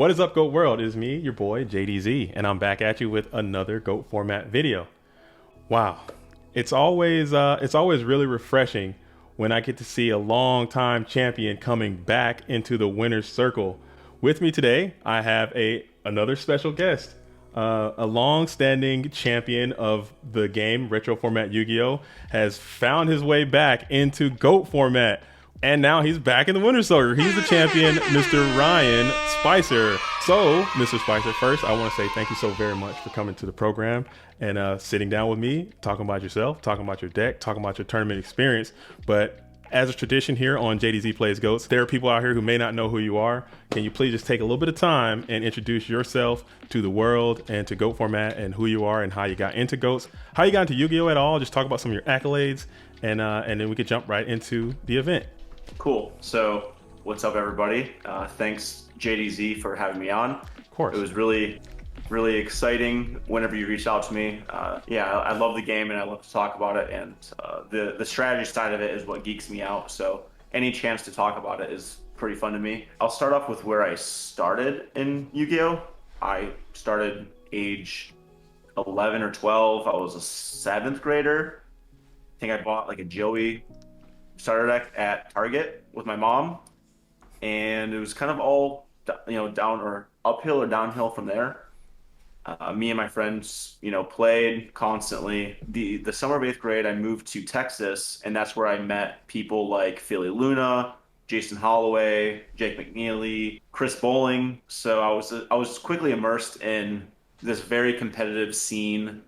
What is up, Goat World? It is me, your boy JDZ, and I'm back at you with another Goat format video. Wow, it's always really refreshing when I get to see a long time champion coming back into the winner's circle. With me today, I have another special guest, a long-standing champion of the game retro format Yu-Gi-Oh has found his way back into Goat format. And now he's back in the winner's circle. He's the champion, Mr. Ryan Spicer. So, Mr. Spicer, first, I want to say thank you so very much for coming to the program and sitting down with me, talking about yourself, talking about your deck, talking about your tournament experience. But as a tradition here on JDZ Plays Goats, there are people out here who may not know who you are. Can you please just take a little bit of time and introduce yourself to the world and to Goat format and who you are and how you got into Goats, how you got into Yu-Gi-Oh at all? Just talk about some of your accolades, and then we could jump right into the event. Cool. So, what's up, everybody? Thanks, JDZ, for having me on. Of course. It was really, really exciting whenever you reached out to me. Yeah, I love the game and I love to talk about it. And the strategy side of it is what geeks me out. So, any chance to talk about it is pretty fun to me. I'll start off with where I started in Yu-Gi-Oh! I started age 11 or 12. I was a seventh grader. I think I bought like a Joey starter deck at Target with my mom, and it was kind of all down or uphill or downhill from there. Me and my friends, played constantly. The summer of eighth grade, I moved to Texas, and that's where I met people like Philly Luna, Jason Holloway, Jake McNeely, Chris Bowling. So I was quickly immersed in this very competitive scene,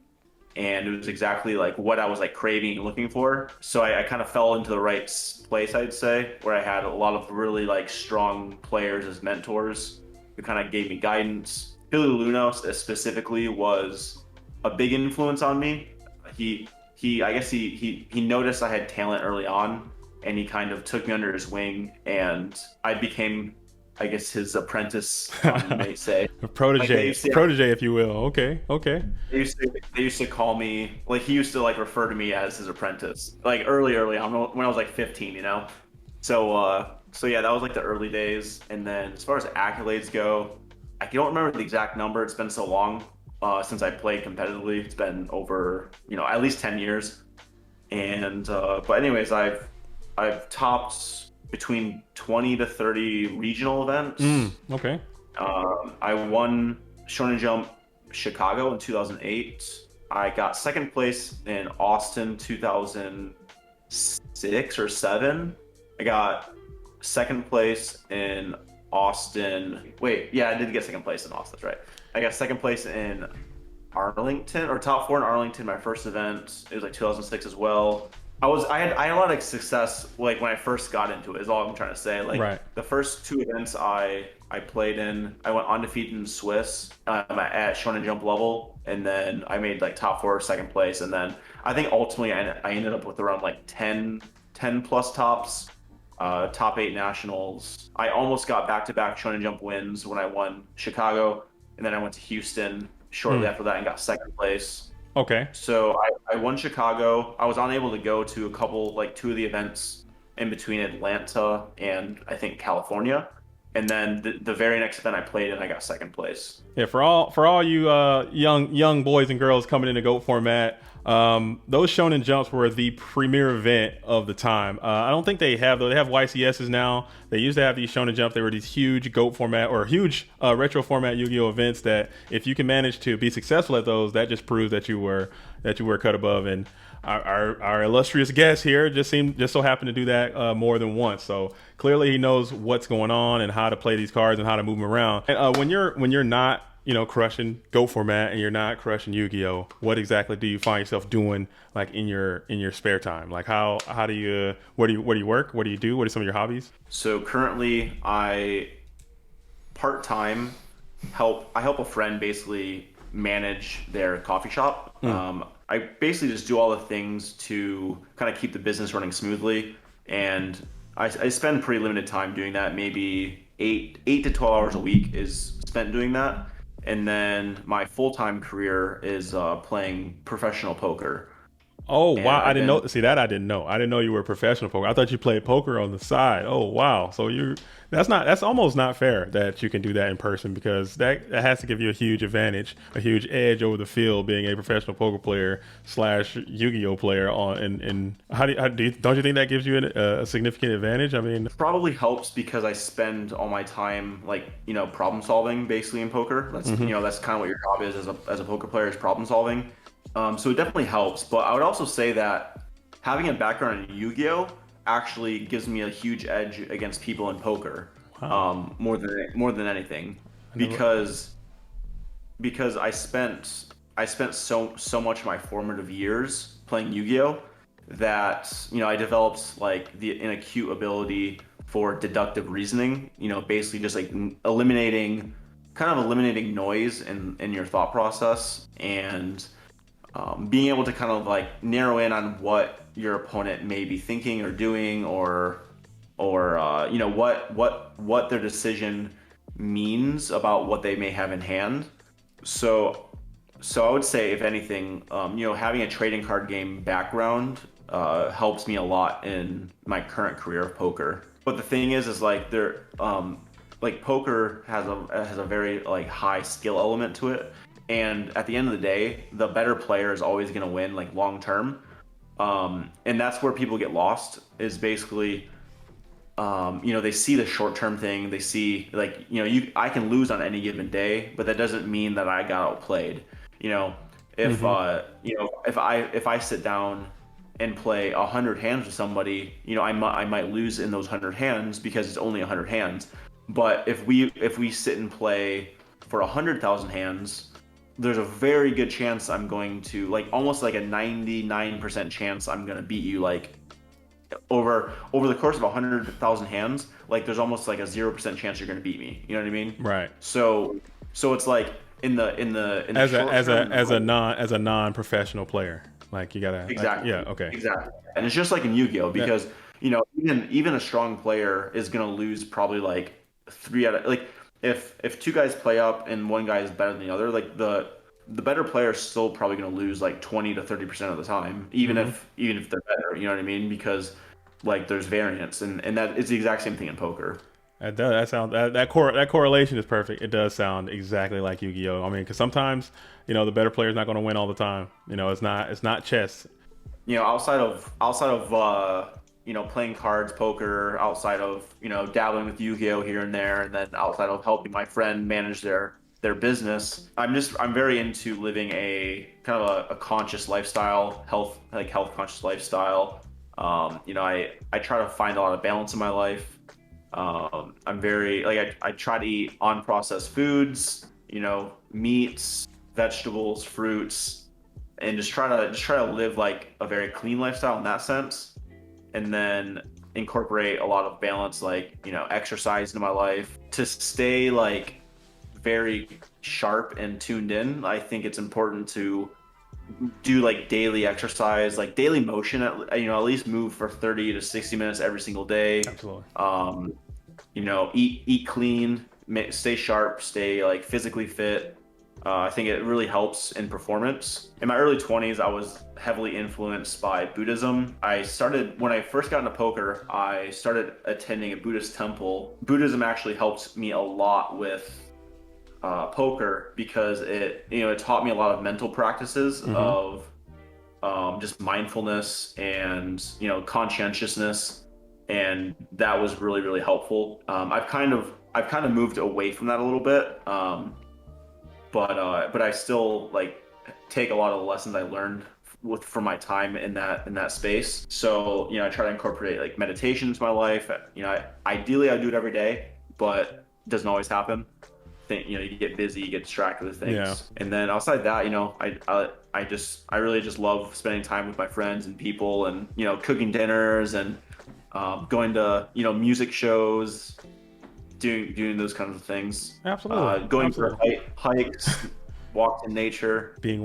and it was exactly like what I was like craving and looking for. So I kind of fell into the right place, I'd say, where I had a lot of really like strong players as mentors who kind of gave me guidance. Billy Luna specifically was a big influence on me. I guess he noticed I had talent early on, and he kind of took me under his wing, and I became, I guess, his apprentice, you may say. A protege, Like protege, if you will. Okay, okay. they used to call me, like, he used to like refer to me as his apprentice, like early on when I was like 15. So yeah, that was like the early days. And then as far as accolades go, I don't remember the exact number. It's been so long since I played competitively. It's been over, at least 10 years. And but anyways, I've topped between 20 to 30 regional events. Okay. I won Shonen Jump Chicago in 2008. I got second place in Austin 2006 or 7. I got second place in Austin. Wait, yeah, I did get second place in Austin, that's right. I got second place in Arlington, or top 4 in Arlington, my first event. It was like 2006 as well. I had a lot of success like when I first got into it, is all I'm trying to say. Like, Right. the first 2 events I played in, I went undefeated in Swiss at Shonen Jump level, and then I made like top 4 second place, and then I think ultimately I ended up with around like 10 plus tops, top 8 nationals. I almost got back-to-back Shonen Jump wins when I won Chicago, and then I went to Houston shortly after that and got second place. Okay. So I won Chicago. I was unable to go to a couple, like 2 of the events in between Atlanta and I think California. And then the very next event I played in, I got second place. Yeah, for all you young boys and girls coming into Goat format, those Shonen Jumps were the premier event of the time. I don't think they have, though. They have YCSs now. They used to have these Shonen Jumps. They were these huge Goat format or huge retro format Yu-Gi-Oh events that if you can manage to be successful at those, that just proves that you were cut above. And our illustrious guest here just so happened to do that more than once. So clearly he knows what's going on and how to play these cards and how to move them around. And when you're not crushing Go format and you're not crushing Yu-Gi-Oh, what exactly do you find yourself doing like in your spare time? Like how do you where do you work? What do you do? What are some of your hobbies? So currently I part-time help a friend basically manage their coffee shop. I basically just do all the things to kind of keep the business running smoothly, and I spend pretty limited time doing that. Maybe 8 to 12 hours a week is spent doing that. And then my full-time career is playing professional poker. Oh and wow, I I've didn't been know. See that I didn't know. I didn't know you were a professional poker. I thought you played poker on the side. Oh wow, so you that's almost not fair that you can do that in person because that has to give you a huge advantage, a huge edge over the field being a professional poker player slash Yu-Gi-Oh player on. And how do you, don't you think that gives you a significant advantage? I mean, probably helps because I spend all my time like problem solving basically in poker. That's kind of what your job is as a poker player is problem solving. So it definitely helps. But I would also say that having a background in Yu-Gi-Oh actually gives me a huge edge against people in poker, wow, more than anything, I never. because I spent so much of my formative years playing Yu-Gi-Oh that I developed like an acute ability for deductive reasoning. Basically just like eliminating noise in your thought process and being able to kind of like narrow in on what your opponent may be thinking or doing or what their decision means about what they may have in hand. So, so I would say, if anything, having a trading card game background helps me a lot in my current career of poker. But the thing is like like poker has a very like high skill element to it, and at the end of the day, the better player is always going to win, like long term. And that's where people get lost. Is basically they see the short term thing. They see like, I can lose on any given day, but that doesn't mean that I got outplayed. You know, if Hmm. if I sit down and play 100 hands with somebody, I might lose in those 100 hands because it's only 100 hands. But if we sit and play for 100,000 hands, there's a very good chance I'm going to, like, almost like a 99% chance I'm going to beat you, like over the course of 100,000 hands. Like there's almost like a 0% chance you're going to beat me. You know what I mean? Right. So it's like in the As a short as term, a in the as a long, non-professional player, like you gotta like yeah, exactly, okay. exactly. And it's just like in Yu-Gi-Oh, That because even a strong player is going to lose probably like three out of, like, if two guys play up and one guy is better than the other, like the better player is still probably going to lose like 20 to 30% of the time, even hmm if they're better. You know what I mean? Because like there's variance, and that is the exact same thing in poker. that does that sound that correlation is perfect. It does sound exactly like Yu-Gi-Oh. I mean, because sometimes the better player is not going to win all the time. It's not chess. Outside of playing cards, poker, outside of dabbling with Yu-Gi-Oh here and there, and then outside of helping my friend manage their business, I'm very into living a kind of a conscious lifestyle, health conscious lifestyle. I try to find a lot of balance in my life. I'm very like I try to eat unprocessed foods, meats, vegetables, fruits, and just try to live like a very clean lifestyle in that sense, and then incorporate a lot of balance, like exercise into my life to stay like very sharp and tuned in. I think it's important to do like daily exercise, like daily motion, at least move for 30 to 60 minutes every single day. Absolutely. um eat clean, stay sharp, stay like physically fit. I think it really helps in performance. In my early 20s, I was heavily influenced by Buddhism. When I first got into poker, I started attending a Buddhist temple. Buddhism actually helped me a lot with poker because it taught me a lot of mental practices Hmm. of just mindfulness and conscientiousness, and that was really really helpful. I've kind of moved away from that a little bit, but I still like take a lot of the lessons I learned from my time in that space. So I try to incorporate like meditation into my life. Ideally I do it every day, but it doesn't always happen. You get busy, you get distracted with Yeah. things, and then outside that, I really just love spending time with my friends and people, and cooking dinners, and going to music shows, doing those kinds of things, Absolutely. going for Absolutely. hikes, walks in nature. So Being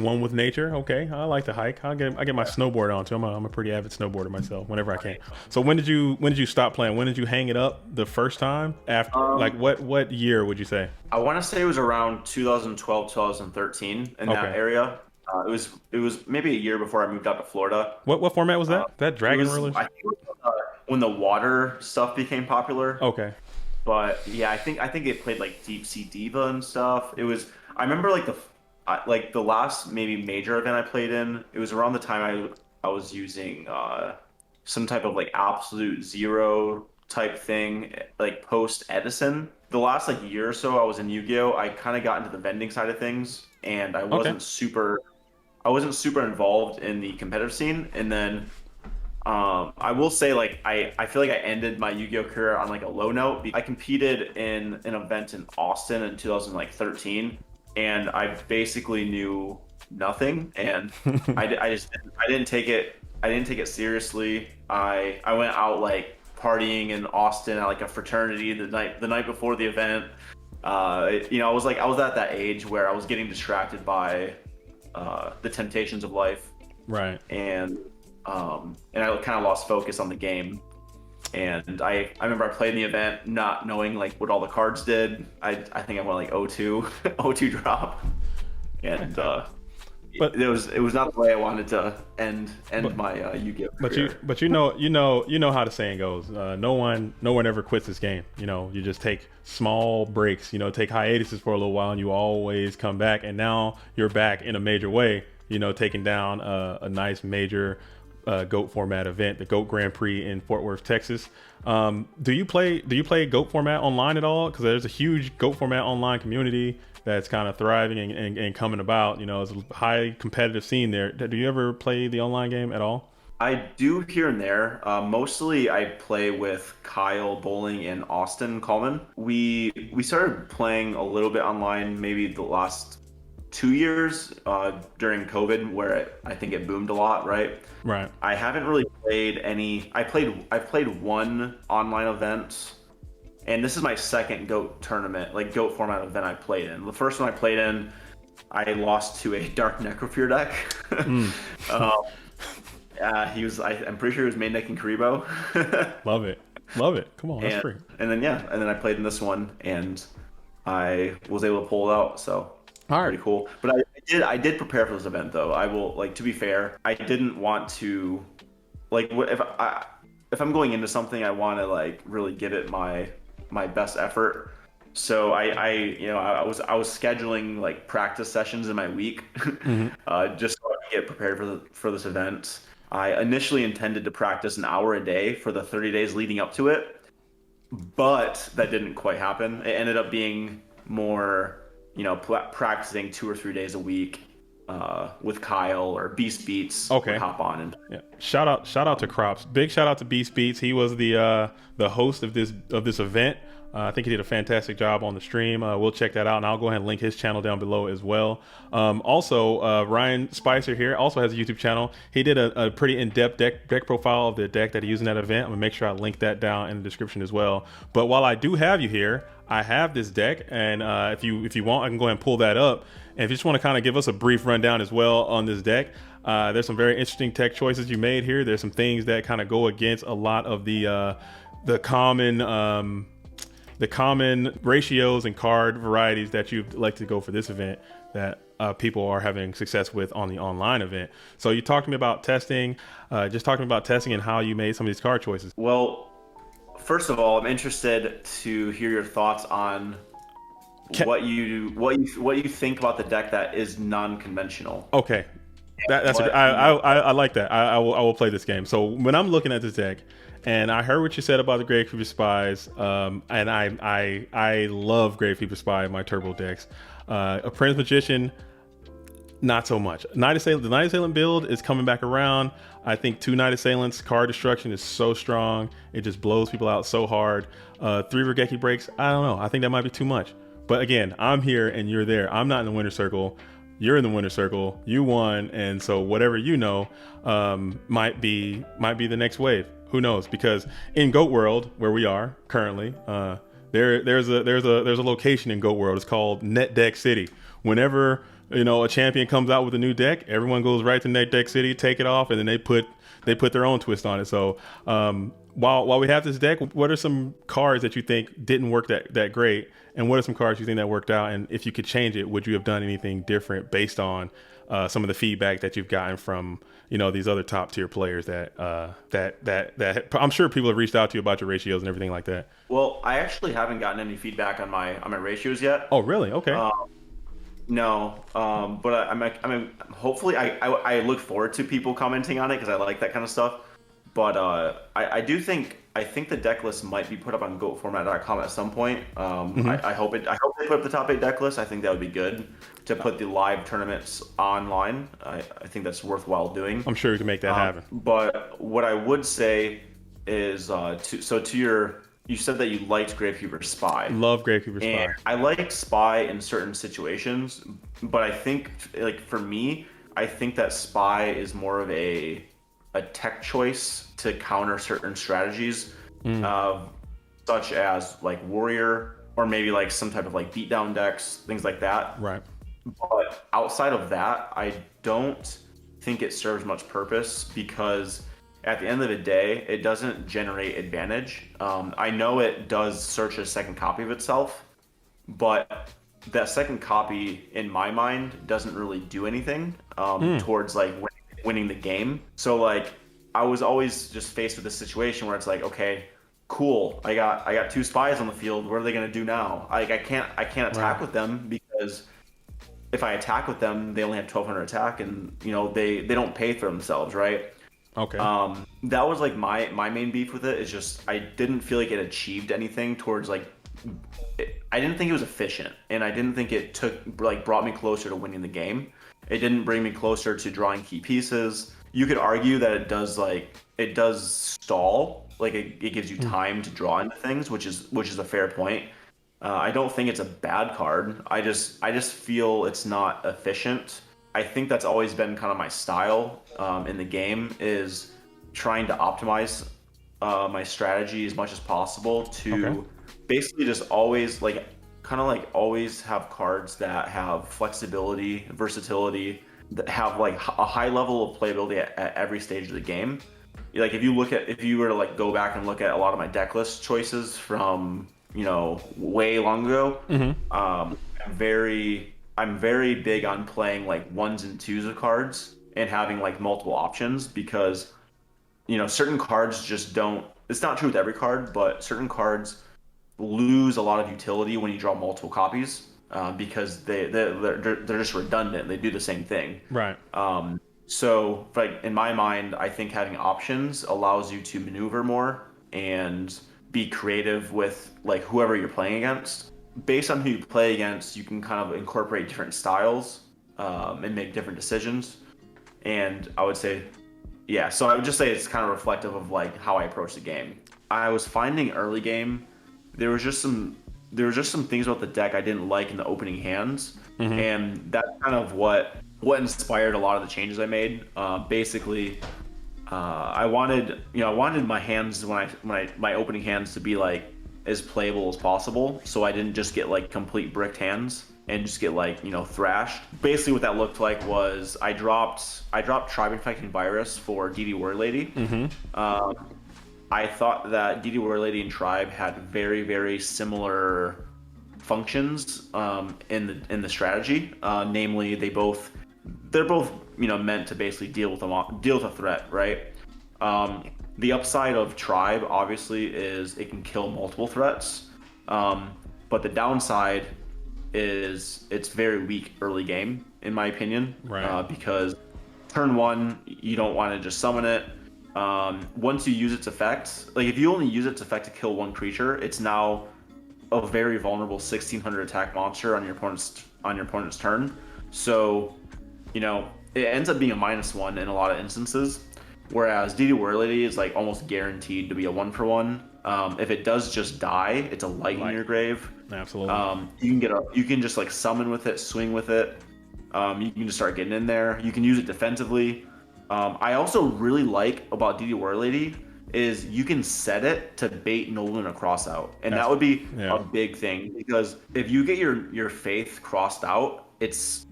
one with nature. Okay, I like to hike. I get my yeah. snowboard on too. I'm a pretty avid snowboarder myself. Whenever I can. So when did you stop playing? When did you hang it up the first time? After like Um, what year would you say? I want to say it was around 2012, 2013, in that Okay. area. It was maybe a year before I moved out to Florida. What format was Uh, that it Dragon was Rulers? I think it was when the water stuff became popular. Okay. But yeah, I think it played like Deep Sea Diva and stuff. I remember like the last maybe major event I played in. It was around the time I was using some type of like absolute zero type thing, like post Edison. The last like year or so I was in Yu-Gi-Oh, I kind of got into the vending side of things, and Okay. I wasn't super involved in the competitive scene. And then I will say, like, I feel like I ended my Yu-Gi-Oh career on like a low note. I competed in an event in Austin in 2013, and I basically knew nothing, and I didn't take it seriously. I went out like partying in Austin at like a fraternity the night before the event. I was at that age where I was getting distracted by the temptations of life, Right. and I kind of lost focus on the game. And I remember I played in the event not knowing like what all the cards did. I think I went like 0-2 0-2 drop, and But it was not the way I wanted to end but my Yu-Gi-Oh but career. you know how the saying goes. No one ever quits this game. You know, you just take small breaks. You know, take hiatuses for a little while, and you always come back. And now you're back in a major way. You know, taking down a nice major goat format event, the Goat Grand Prix in Fort Worth, Texas. Do you play goat format online at all? Because there's a huge goat format online community that's kind of thriving and coming about. You know, it's a high competitive scene there. Do you ever play the online game at all? I do here and there. Mostly, I play with Kyle Bowling and Austin Coleman. We started playing a little bit online maybe the last 2 years during COVID, where I think it boomed a lot, right? Right. I haven't really played any. I've played one online event, and this is my second GOAT tournament, like GOAT format event I played in. The first one I played in, I lost to a Dark Necrofear deck. Mm. um, I'm pretty sure he was main decking Karibo. Love it. Love it. Come on, that's and free. and then I played in this one, and I was able to pull it out. So All right. pretty cool. But I did prepare for this event though. I will, like, to be fair, I didn't want to, like, if I'm going into something, I want to like really give it my best effort. So I was scheduling like practice sessions in my week, Hmm. just so I could get prepared for this event. I initially intended to practice an hour a day for the 30 days leading up to it, but that didn't quite happen. It ended up being more, practicing 2 or 3 days a week with Kyle, or Beast Beats would Okay. hop on and. Yeah. Shout out to Crops. Big shout out to Beast Beats. He was the host of this event. I think he did a fantastic job on the stream. We'll check that out, and I'll go ahead and link his channel down below as well. Also, Ryan Spicer here also has a YouTube channel. He did a pretty in-depth deck profile of the deck that he used in that event. I'm gonna make sure I link that down in the description as well. But while I do have you here, I have this deck, and if you want, I can go ahead and pull that up. And if you just want to kind of give us a brief rundown as well on this deck, there's some very interesting tech choices you made here. There's some things that kind of go against a lot of the common ratios and card varieties that you'd like to go for this event that people are having success with on the online event. So you talked to me about testing, just talking about testing and how you made some of these card choices. Well, first of all, I'm interested to hear your thoughts on Ca- what you think about the deck that is non-conventional. Okay, What I like that. I will play this game. So when I'm looking at this deck, and I heard what you said about the Grave Creeper Spies, and I love Grave Creeper Spy in my turbo decks. A Prince Magician, not so much. The Night Assailant build is coming back around. I think 2 Night Assailants card destruction is so strong. It just blows people out so hard. 3 Regeki breaks, I don't know. I think that might be too much. But again, I'm here and you're there. I'm not in the winner circle. You're in the winner circle. You won, and so whatever you know might be the next wave. Who knows? Because in Goat World, where we are currently, there's a location in Goat World. It's called Net Deck City. Whenever a champion comes out with a new deck, everyone goes right to Net Deck City, take it off, and then they put their own twist on it. So while we have this deck, what are some cards that you think didn't work that great, and what are some cards you think that worked out? And if you could change it, would you have done anything different based on some of the feedback that you've gotten from these other top tier players that I'm sure people have reached out to you about your ratios and everything like that. Well, I actually haven't gotten any feedback on my ratios yet. Oh, really? Okay. Um, no, but hopefully I look forward to people commenting on it because I like that kind of stuff. But I think the deck list might be put up on goatformat.com at some point. Hmm. I hope they put up the top 8 deck list. I think that would be good to put the live tournaments online. I think that's worthwhile doing. I'm sure you can make that happen. But what I would say is to your you said that you liked Gravekeeper Spy. Love Gravekeeper And Spy. I like Spy in certain situations, but I think like for me, I think that Spy is more of a tech choice to counter certain strategies, Mm, uh, such as like Warrior or maybe like some type of like beatdown decks, things like that. right. But outside of that, I don't think it serves much purpose because at the end of the day, it doesn't generate advantage. I know it does search a second copy of itself, but that second copy, in my mind, doesn't really do anything Mm, towards like winning the game. So like, I was always just faced with a situation where it's like, okay, cool, I got 2 spies on the field. What are they gonna do now? I can't right. attack with them because if I attack with them, they only have 1200 attack, and they don't pay for themselves, right? Okay. That was like my main beef with it is just I didn't feel like it achieved anything towards like I didn't think it was efficient, and I didn't think it brought me closer to winning the game. It didn't bring me closer to drawing key pieces. You could argue that it does stall, like it gives you Mm, time to draw into things, which is a fair point. I don't think it's a bad card. I just feel it's not efficient. I think that's always been kind of my style in the game is trying to optimize my strategy as much as possible okay. to basically just always like kind of like always have cards that have flexibility, versatility, that have like a high level of playability at every stage of the game. Like if you were to like go back and look at a lot of my deck list choices from way long ago, Hmm. I'm very big on playing like ones and twos of cards and having like multiple options because certain cards just don't. It's not true with every card, but certain cards lose a lot of utility when you draw multiple copies because they're just redundant. They do the same thing. Right. So, like in my mind, I think having options allows you to maneuver more and be creative with like whoever you're playing against. Based on who you play against, you can kind of incorporate different styles and make different decisions. And I would say, yeah. So I would just say it's kind of reflective of like how I approach the game. I was finding early game there was just some things about the deck I didn't like in the opening hands, Hmm. and that's kind of what inspired a lot of the changes I made. Basically, I wanted my hands my opening hands to be like as playable as possible, so I didn't just get like complete bricked hands and just get like thrashed. Basically, what that looked like was I dropped Tribe Infecting Virus for DD War Lady. Hmm. Um, I thought that DD War Lady and Tribe had very, very similar functions in the strategy. Namely, they're both meant to basically deal with a threat, right? The upside of Tribe obviously is it can kill multiple threats, but the downside is it's very weak early game in my opinion, Right. because turn one you don't want to just summon it. Once you use its effect, like if you only use its effect to kill one creature, it's now a very vulnerable 1600 attack monster on your opponent's turn. So, it ends up being a -1 in a lot of instances. Whereas DD War Lady is like almost guaranteed to be a 1-for-1. If it does just die, it's a light in Like, your grave. absolutely. You can just like summon with it, swing with it. You can just start getting in there. You can use it defensively. I also really like about DD War Lady is you can set it to bait Nolan a cross out, and that That's, would be a yeah. big thing because if you get your faith crossed out, it's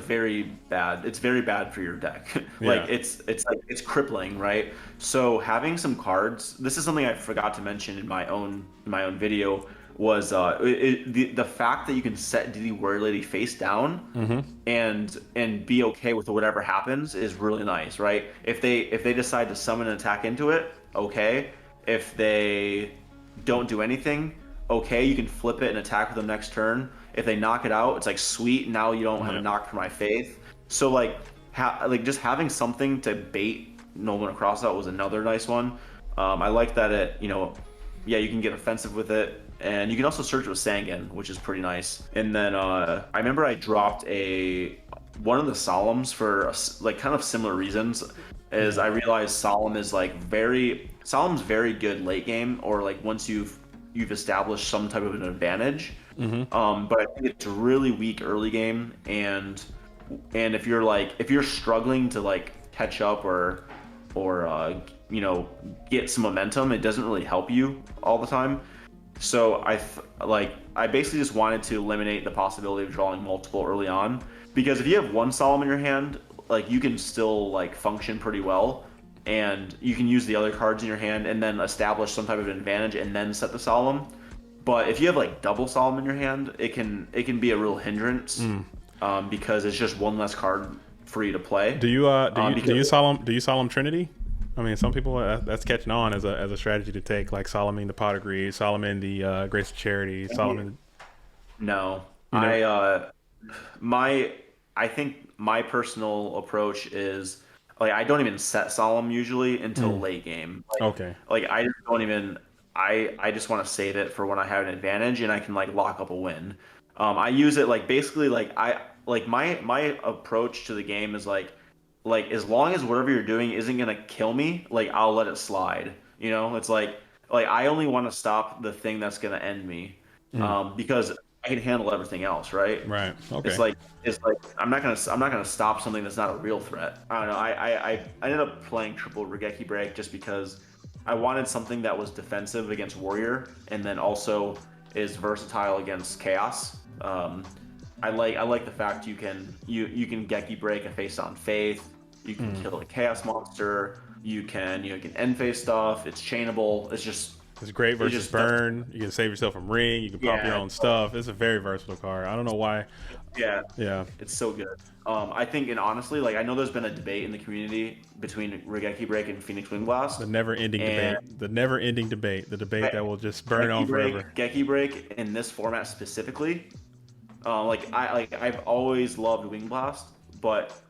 very bad for your deck. Like Yeah. it's crippling, right? So having some cards. This is something I forgot to mention in my own video. was the fact that you can set the warrior lady face down and be okay with whatever happens is really nice, right? If they decide to summon an attack into it, okay. If they don't do anything, okay, you can flip it and attack with them next turn. If they knock it out, it's like sweet. Now you don't have a Yeah. knock for my faith. So like, like just having something to bait Nolan across out was another nice one. I like that yeah, you can get offensive with it, and you can also search with Sangan, which is pretty nice. And then I remember I dropped a one of the Solemns for like kind of similar reasons. Is Yeah. I realized Solemn's very good late game, or like once you've established some type of an advantage. But I think it's really weak early game, and if you're struggling to like catch up or get some momentum, it doesn't really help you all the time. So I basically just wanted to eliminate the possibility of drawing multiple early on, because if you have one solemn in your hand, like you can still like function pretty well, and you can use the other cards in your hand and then establish some type of advantage and then set the solemn. But if you have like double solemn in your hand, it can be a real hindrance, because it's just one less card for you to play. Do you do Because you solemn Trinity? I mean, some people that's catching on as a strategy to take, like Solomon the Pot of Greed, Solomon the Grace of Charity, Solomon. no, You never. my I think my personal approach is like I don't even set solemn usually until Mm, late game. okay. Like I just don't even I just want to save it for when I have an advantage and I can like lock up a win. I use it like basically like I like my approach to the game is like as long as whatever you're doing isn't gonna kill me, like I'll let it slide. It's like I only want to stop the thing that's gonna end me, Mm, because I can handle everything else, right? right. It's Okay. like it's like I'm not gonna stop something that's not a real threat. I don't know. I ended up playing triple Regeki Break just because I wanted something that was defensive against Warrior and then also is versatile against Chaos. I like the fact you can Geki Break a face on Faith. You can Mm. kill a Chaos monster. You can end phase stuff. It's chainable. It's great It versus just does. burn. You can save yourself from ring. You can pop your Yeah. own stuff. It's a very versatile card. I don't know why. Yeah. Yeah. It's so good. I think, and honestly, like I know there's been a debate in the community between Regeki Break and Phoenix Wing The Blast, never-ending and debate. The never-ending debate. The debate that will just burn on forever. Geki Break in this format specifically, I've always loved Wing Blast, but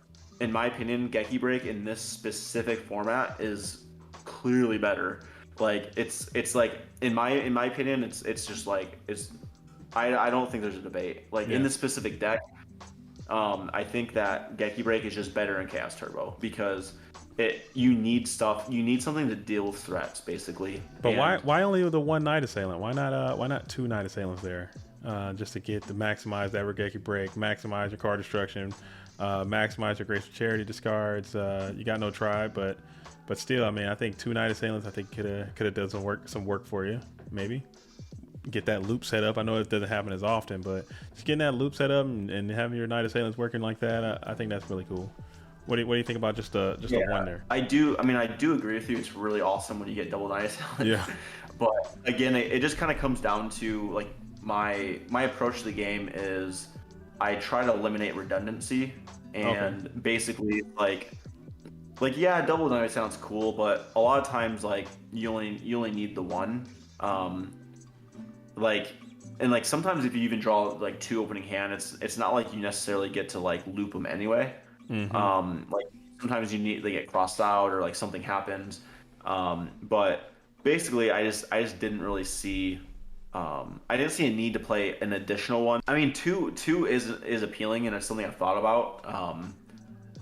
in my opinion, Geki Break in this specific format is clearly better. Like it's like in my opinion, it's just like it's I don't think there's a debate. Like in Yeah. this specific deck, I think that Geki Break is just better in Chaos Turbo because you need something to deal with threats basically. But why only the one night assailant? Why not two night assailants there? Just to get to maximize that Regeki break, maximize your card destruction, maximize your Grace of Charity discards. You got no tribe, but still, I mean, I think two night assailants, I think could have done some work for you. Maybe get that loop set up. I know it doesn't happen as often, but just getting that loop set up and having your night assailants working like that, I think that's really cool. What do you think about just a one there? I do. I mean, I do agree with you. It's really awesome when you get double night assailant. Yeah. But again, it just kind of comes down to like my approach to the game is I try to eliminate redundancy Okay. and basically like yeah, double night sounds cool, but a lot of times like you only need the one. Um, like and like sometimes if you even draw like two opening hand, it's not like you necessarily get to like loop them anyway. Mm-hmm. Like sometimes they get crossed out or like something happens. But basically, I just didn't really see. I didn't see a need to play an additional one. I mean, two is appealing and it's something I've thought about.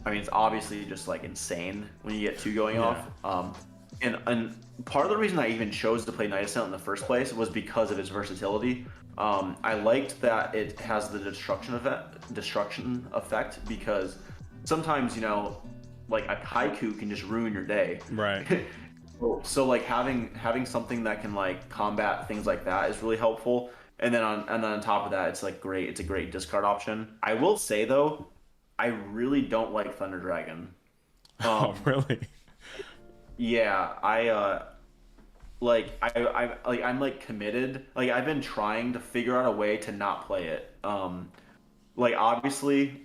I mean, it's obviously just like insane when you get two going Yeah. off. And part of the reason I even chose to play Night Assault in the first place was because of its versatility. I liked that it has the destruction effect because sometimes like a haiku can just ruin your day. Right. So like having something that can like combat things like that is really helpful. And then on top of that, it's like great. It's a great discard option. I will say though, I really don't like Thunder Dragon. Oh, Um, really? yeah, I'm like committed. Like I've been trying to figure out a way to not play it. Like obviously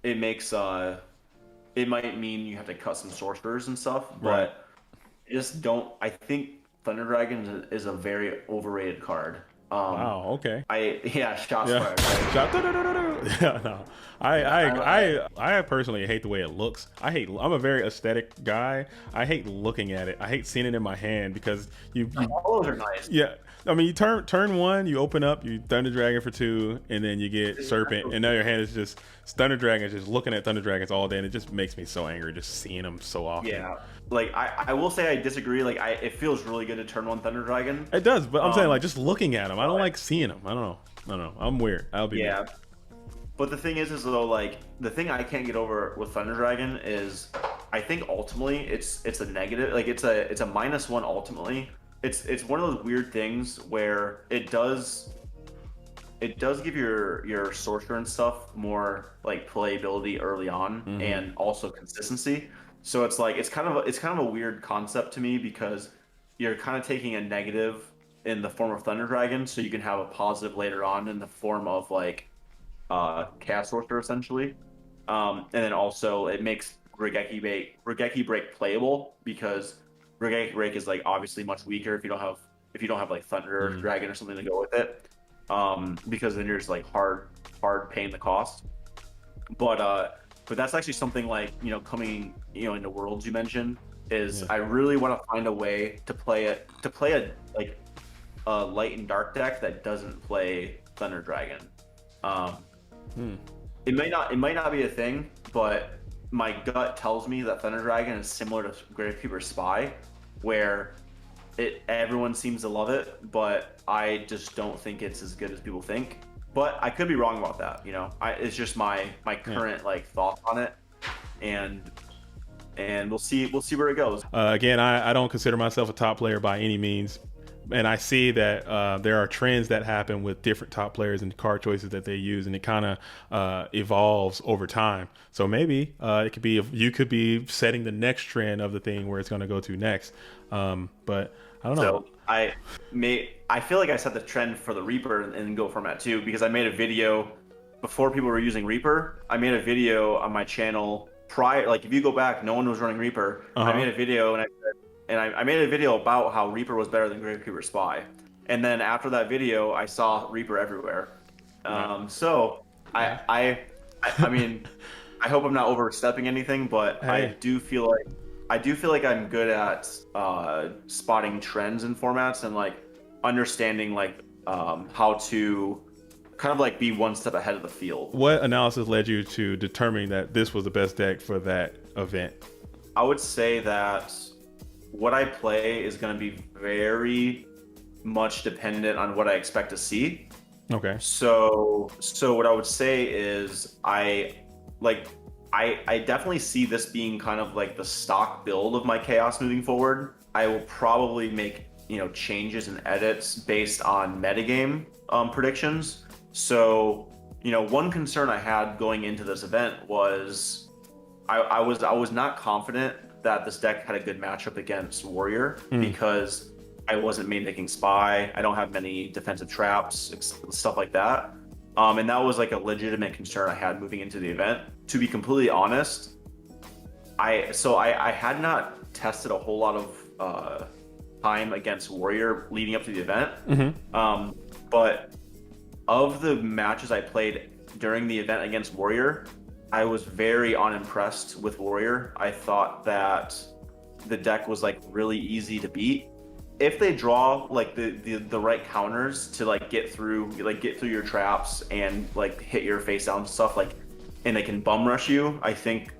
it makes it might mean you have to cut some sorcerers and stuff, Right. but I just don't. I think Thunder Dragon is a very overrated card. Um, Wow. Okay. yeah, shots Yeah. fired, right? Shot. Yeah. No. Yeah, I personally hate the way it looks. I'm a very aesthetic guy. I hate looking at it. I hate seeing it in my hand because you all those are nice. yeah. I mean, you turn one, you open up, you Thunder Dragon for two, and then you get Serpent, and now your hand is just Thunder Dragon, just looking at Thunder Dragons all day, and it just makes me so angry just seeing them so often. Yeah, like I will say I disagree. Like it feels really good to turn one Thunder Dragon. It does, but I'm saying Um, like just looking at them, I don't but like seeing them. I don't know. I don't know. I'm weird. I'll be weird. yeah, but the thing is though, like the thing I can't get over with Thunder Dragon is, I think ultimately it's a negative. Like it's a -1 ultimately. It's one of those weird things where it does give your sorcerer and stuff more like playability early on Mm-hmm. and also consistency. So it's kind of a weird concept to me because you're kind of taking a negative in the form of Thunder Dragon, so you can have a positive later on in the form of like Chaos Sorcerer essentially. And then also it makes Regeki Break playable because Regeki Break is like obviously much weaker if you don't have like Thunder Mm. Dragon or something to go with it. Because then you're just like hard paying the cost. But that's actually something like coming into Worlds you mentioned is Yeah. I really want to find a way to play a like a light and dark deck that doesn't play Thunder Dragon. Um, Hmm. it might not be a thing, but my gut tells me that Thunder Dragon is similar to Gravekeeper Spy, where everyone seems to love it, but I just don't think it's as good as people think. But I could be wrong about that. It's just my Yeah. current like thoughts on it, and we'll see where it goes. Again, I don't consider myself a top player by any means, and I see that there are trends that happen with different top players and card choices that they use, and it kind of evolves over time. So maybe it could be you could be setting the next trend of the thing where it's going to go to next. But I don't know. So I feel like I set the trend for the Reaper in Go format too, because I made a video before people were using Reaper. I made a video on my channel prior, like if you go back, no one was running Reaper. Uh I huh. made a video and I made a video about how Reaper was better than Gravekeeper Spy. And then after that video, I saw Reaper everywhere. Right. So I Yeah. I I mean, I hope I'm not overstepping anything, but I Hey. do feel like I'm good at spotting trends in formats and like understanding like how to kind of like be one step ahead of the field. What analysis led you to determining that this was the best deck for that event? I would say that what I play is going to be very much dependent on what I expect to see. Okay. So what I would say is like I definitely see this being kind of like the stock build of my chaos moving forward. I will probably make changes and edits based on metagame predictions. So one concern I had going into this event was I was not confident that this deck had a good matchup against Warrior Mm. because I wasn't main decking Spy. I don't have many defensive traps, stuff like that. And that was like a legitimate concern I had moving into the event. To be completely honest, I had not tested a whole lot of time against Warrior leading up to the event. Mm-hmm. But of the matches I played during the event against Warrior, I was very unimpressed with Warrior. I thought that the deck was like really easy to beat if they draw like the right counters to like get through your traps and like hit your face down and stuff, like, and they can bum rush you. I think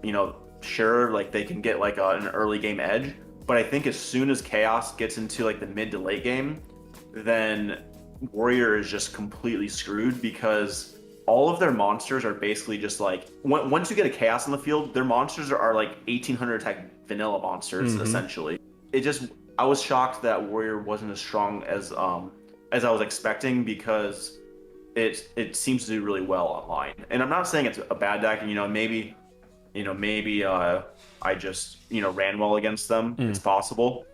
sure, like they can get like an early game edge, but I think as soon as Chaos gets into like the mid to late game, then Warrior is just completely screwed because all of their monsters are basically just like once you get a Chaos on the field, their monsters are like 1800 attack vanilla monsters Mm-hmm. essentially. It just I was shocked that Warrior wasn't as strong as I was expecting because it seems to do really well online. And I'm not saying it's a bad deck, and maybe I just ran well against them. It's Mm. possible.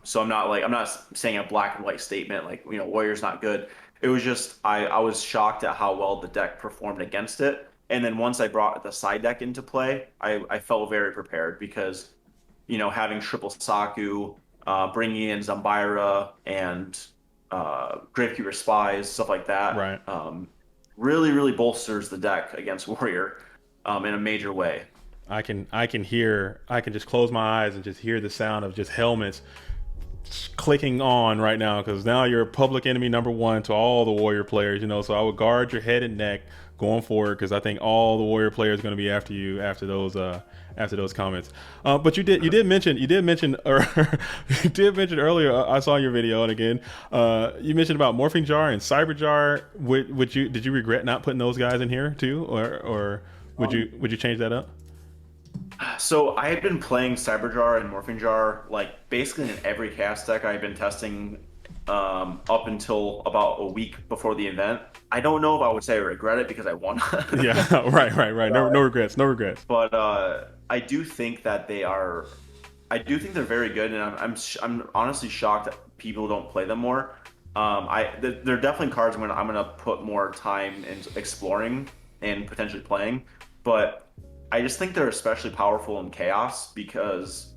So I'm not saying a black and white statement like, Warrior's not good. It was just I was shocked at how well the deck performed against it. And then once I brought the side deck into play, I felt very prepared because, having triple Saku, bringing in Zambira and Gravekeeper Spies, stuff like that, Right. really, really bolsters the deck against Warrior in a major way. I can just close my eyes and just hear the sound of just helmets clicking on right now, because now you're public enemy number one to all the Warrior players, so I would guard your head and neck going forward, because I think all the Warrior players are going to be after you after those comments. But you did mention or you did mention earlier, I saw your video, and again, you mentioned about Morphing Jar and Cyber Jar. Did you regret not putting those guys in here too, or would you change that up? So I had been playing Cyberjar and Morphing Jar like basically in every cast deck I've been testing up until about a week before the event. I don't know if I would say I regret it because I won. Yeah, right. No regrets, no regrets. But I do think that I do think they're very good, and I'm honestly shocked that people don't play them more. They're definitely cards I'm gonna put more time into exploring and potentially playing, but I just think they're especially powerful in chaos because,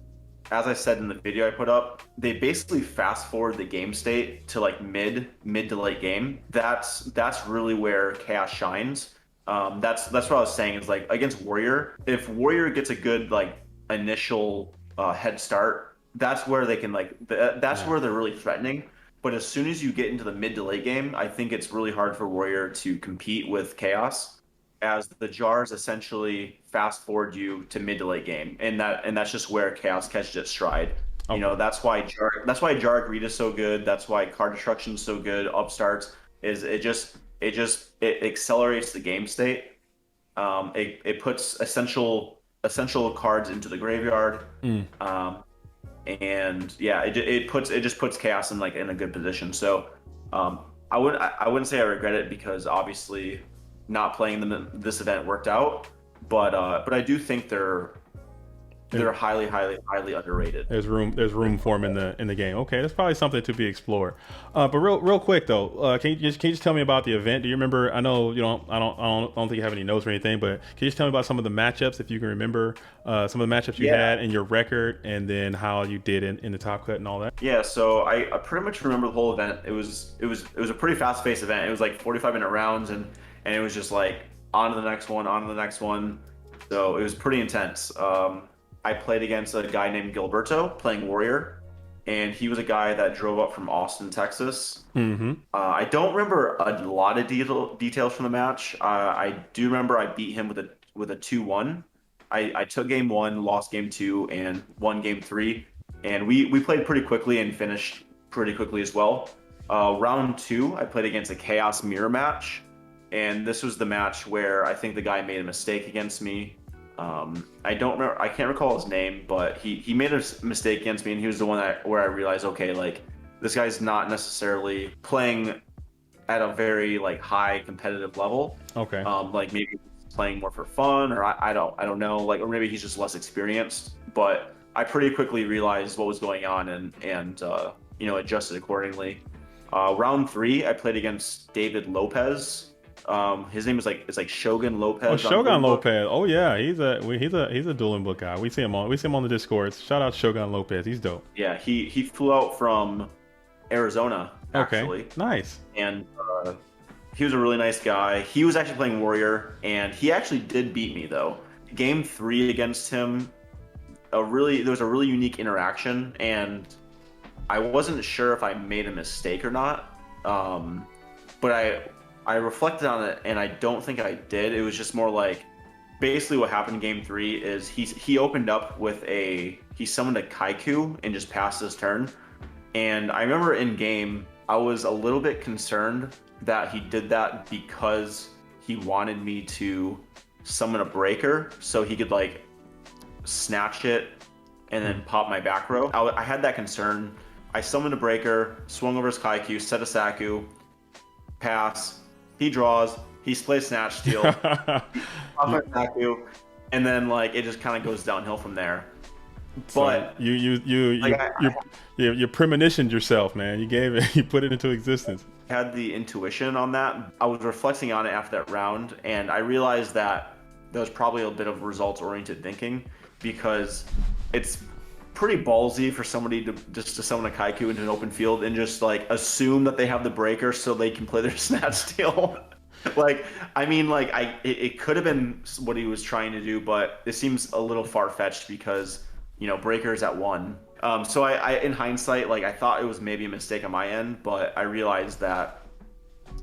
as I said in the video I put up, they basically fast forward the game state to like mid to late game. That's really where chaos shines. That's what I was saying is like against Warrior, if Warrior gets a good like initial head start, that's where they can that's Yeah. where they're really threatening. But as soon as you get into the mid to late game, I think it's really hard for Warrior to compete with Chaos, as the jars essentially fast forward you to mid to late game, and that's just where Chaos catches its stride. Okay. That's why Jar Greed is so good. That's why card destruction is so good. Upstarts is it accelerates the game state. It puts essential cards into the graveyard. Mm. And yeah, it just puts chaos in like in a good position. So I wouldn't say I regret it because obviously not playing them in this event worked out, but I do think they're highly underrated. There's room for him in the game. Okay, that's probably something to be explored. But real quick though, can you just tell me about the event? Do you remember? I know you don't. I don't think you have any notes or anything. But can you just tell me about some of the matchups, if you can remember some of the matchups you Yeah, had and your record, and then how you did in the top cut and all that? yeah. So I pretty much remember the whole event. It was a pretty fast paced event. It was like 45-minute rounds, and it was just like on to the next one, on to the next one. So it was pretty intense. I played against a guy named Gilberto playing Warrior, and he was a guy that drove up from Austin, Texas. Mm-hmm. I don't remember a lot of details from the match. I do remember I beat him with a 2-1. I took game one, lost game two, and won game three. And we played pretty quickly and finished pretty quickly as well. Round two, I played against a Chaos Mirror match. And this was the match where I think the guy made a mistake against me. I don't remember, I can't recall his name, but he made a mistake against me, and he was the one where I realized, okay, like this guy's not necessarily playing at a very like high competitive level. Okay. Like maybe he's playing more for fun, or I don't know, like, or maybe he's just less experienced. But I pretty quickly realized what was going on and adjusted accordingly. Round three, I played against David Lopez. His name is like it's like Shogun Oh, Lopez on Shogun Blue Book. Lopez. Oh yeah, he's a dueling book guy. We see him on the Discord. Shout out Shogun Lopez. He's dope. Yeah, he flew out from Arizona Okay. actually, Nice. and he was a really nice guy. He was actually playing Warrior, and he actually did beat me though. Game three against him, there was a really unique interaction, and I wasn't sure if I made a mistake or not. But I reflected on it, and I don't think I did. It was just more like basically what happened in game three is he opened up with he summoned a Kaiku and just passed his turn. And I remember in game I was a little bit concerned that he did that because he wanted me to summon a breaker so he could like snatch it and then pop my back row. I had that concern. I summoned a breaker, swung over his Kaiku, set a Saku, pass. He draws. He plays snatch steal. Pops my Saku, and then like it just kind of goes downhill from there. So But like you premonitioned yourself, man. You gave it, you put it into existence. I had the intuition on that. I was reflecting on it after that round, and I realized that there was probably a bit of results-oriented thinking because it's pretty ballsy for somebody to just to summon a Kaiku into an open field and just like assume that they have the breaker so they can play their snatch steal. Like, I mean, like it could have been what he was trying to do, but it seems a little far-fetched because breaker is at one. So in hindsight, like I thought it was maybe a mistake on my end, but I realized that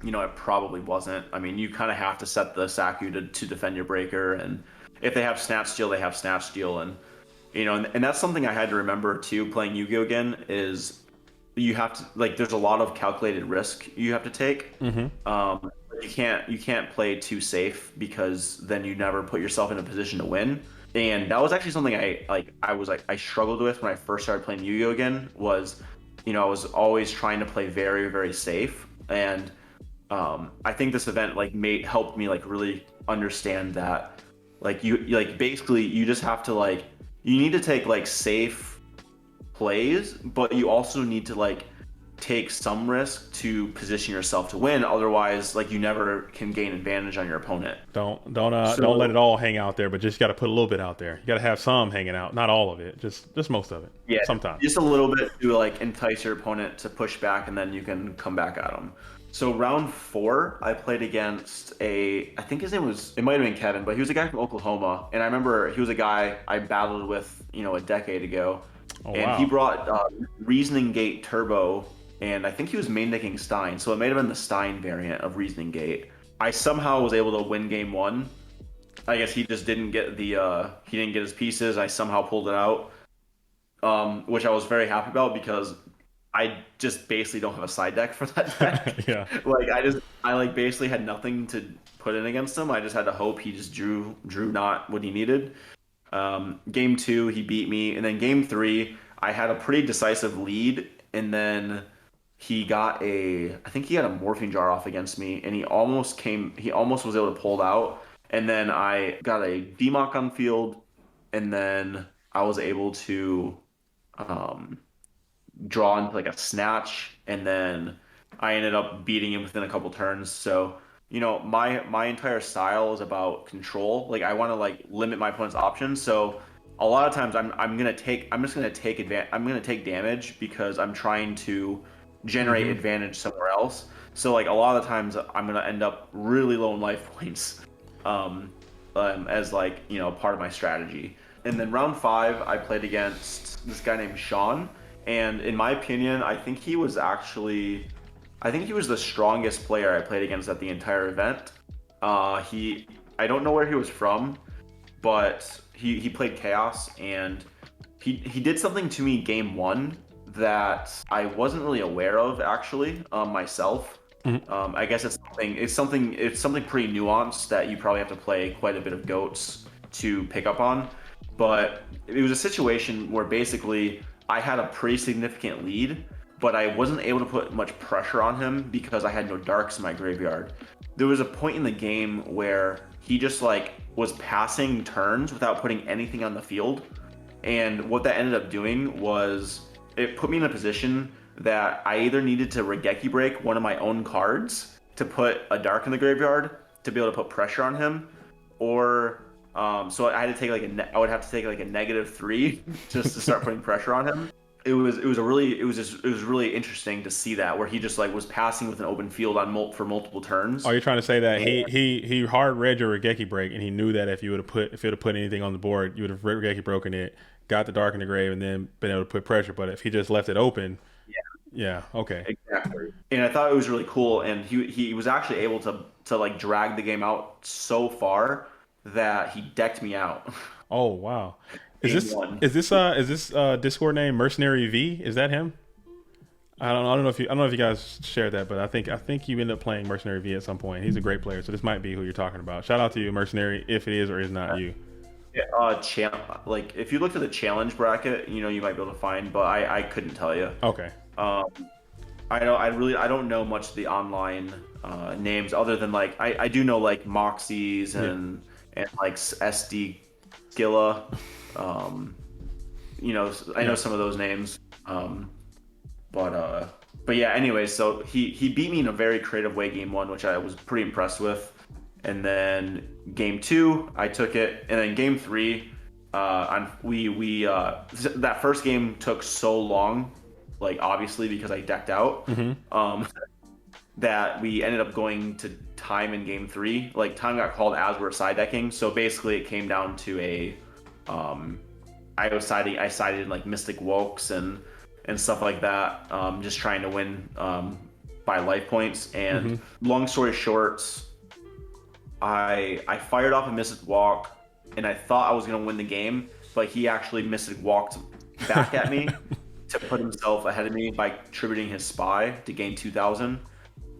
it probably wasn't. I mean, you kind of have to set the Saku to defend your breaker, and if they have snatch steal, they have snatch steal, and and that's something I had to remember too. Playing Yu-Gi-Oh again is you have to like. There's a lot of calculated risk you have to take. You can't play too safe because then you never put yourself in a position to win. And that was actually something I struggled with when I first started playing Yu-Gi-Oh again. Was I was always trying to play very very safe, and I think this event helped me like really understand that basically you just have to you need to take like safe plays, but you also need to take some risk to position yourself to win. Otherwise, you never can gain advantage on your opponent. Don't let it all hang out there, but just got to put a little bit out there. You got to have some hanging out, not all of it, just most of it. Yeah, sometimes just a little bit to entice your opponent to push back, and then you can come back at them. So round 4, I played against I think his name it might have been Kevin, but he was a guy from Oklahoma, and I remember he was a guy I battled with, a decade ago, and wow. he brought Reasoning Gate Turbo, and I think he was main decking Stein, so it may have been the Stein variant of Reasoning Gate. I somehow was able to win game 1. I guess he just didn't get he didn't get his pieces. I somehow pulled it out, which I was very happy about because I just basically don't have a side deck for that deck. Yeah. I basically had nothing to put in against him. I just had to hope he just drew not what he needed. Game 2 he beat me, and then game 3 I had a pretty decisive lead, and then I think he had a morphine jar off against me, and he almost was able to pull it out, and then I got a DMOC on field, and then I was able to draw into a snatch, and then I ended up beating him within a couple turns. So my entire style is about control. I want to limit my opponent's options. So a lot of times I'm just gonna take damage because I'm trying to generate advantage somewhere else. So a lot of times I'm gonna end up really low in life points, as part of my strategy. And then round 5 I played against this guy named Sean. And in my opinion, I think he was the strongest player I played against at the entire event. I don't know where he was from, but he played Chaos, and he did something to me game 1 that I wasn't really aware of actually myself. I guess it's something pretty nuanced that you probably have to play quite a bit of goats to pick up on. But it was a situation where basically I had a pretty significant lead, but I wasn't able to put much pressure on him because I had no darks in my graveyard. There was a point in the game where he just was passing turns without putting anything on the field. And what that ended up doing was it put me in a position that I either needed to Regeki break one of my own cards to put a dark in the graveyard to be able to put pressure on him, or so I had to take I would have to take a -3 just to start putting pressure on him. It was really interesting to see that where he just was passing with an open field for multiple turns. Are you trying to say that he hard read your Regeki break, and he knew that if you would have put anything on the board, you would have Regeki broken it, got the dark in the grave, and then been able to put pressure. But if he just left it open, yeah, okay, exactly. And I thought it was really cool, and he was actually able to drag the game out so far that he decked me out. Oh wow. Game 1. Is this Discord name Mercenary V? Is that him? I don't know if you guys shared that, but I think you ended up playing Mercenary V at some point. He's a great player, so this might be who you're talking about. Shout out to you, Mercenary, if it is or is not you. Yeah, if you look at the challenge bracket, you might be able to find, but I couldn't tell you. Okay. I don't know much of the online names other than I do know Moxies and SD Skilla. I know Yeah. some of those names. Um, but uh, but yeah. Anyway, so he beat me in a very creative way game one, which I was pretty impressed with. And then game two, I took it, and then game three, that first game took so long, like obviously because I decked out, Hmm. um, that we ended up going to time in game three. Like time got called as we were side decking, so basically it came down to um, I sided in like Mystic Wokes and stuff like that, just trying to win by life points. And Hmm. long story short, I fired off a Mystic Walk, and I thought I was gonna win the game, but he actually Mystic Walked back at me to put himself ahead of me by tributing his spy to gain 2,000,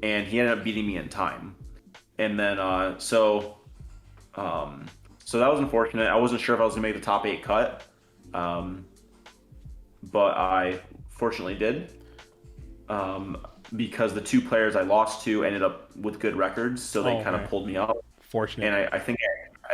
and he ended up beating me in time. And then um, so that was unfortunate. I wasn't sure if I was gonna make the top eight cut, um, but I fortunately did. Because the two players I lost to ended up with good records, so they Oh kind of man, pulled me up. fortunate. And I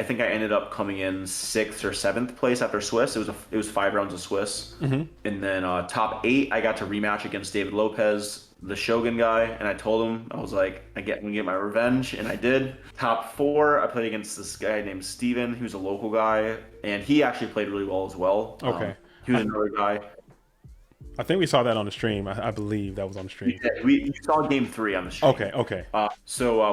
think I ended up coming in sixth or seventh place after Swiss. It was 5 rounds of Swiss, Hmm. and then top eight I got to rematch against David Lopez, the Shogun guy, and I told him I was like I'm gonna get my revenge, and I did. Top four I played against this guy named Steven, who's a local guy, and he actually played really well as well. Okay. He was I, another guy. I think we saw that on the stream. I believe that was on the stream. We saw game three on the stream. Okay. Okay.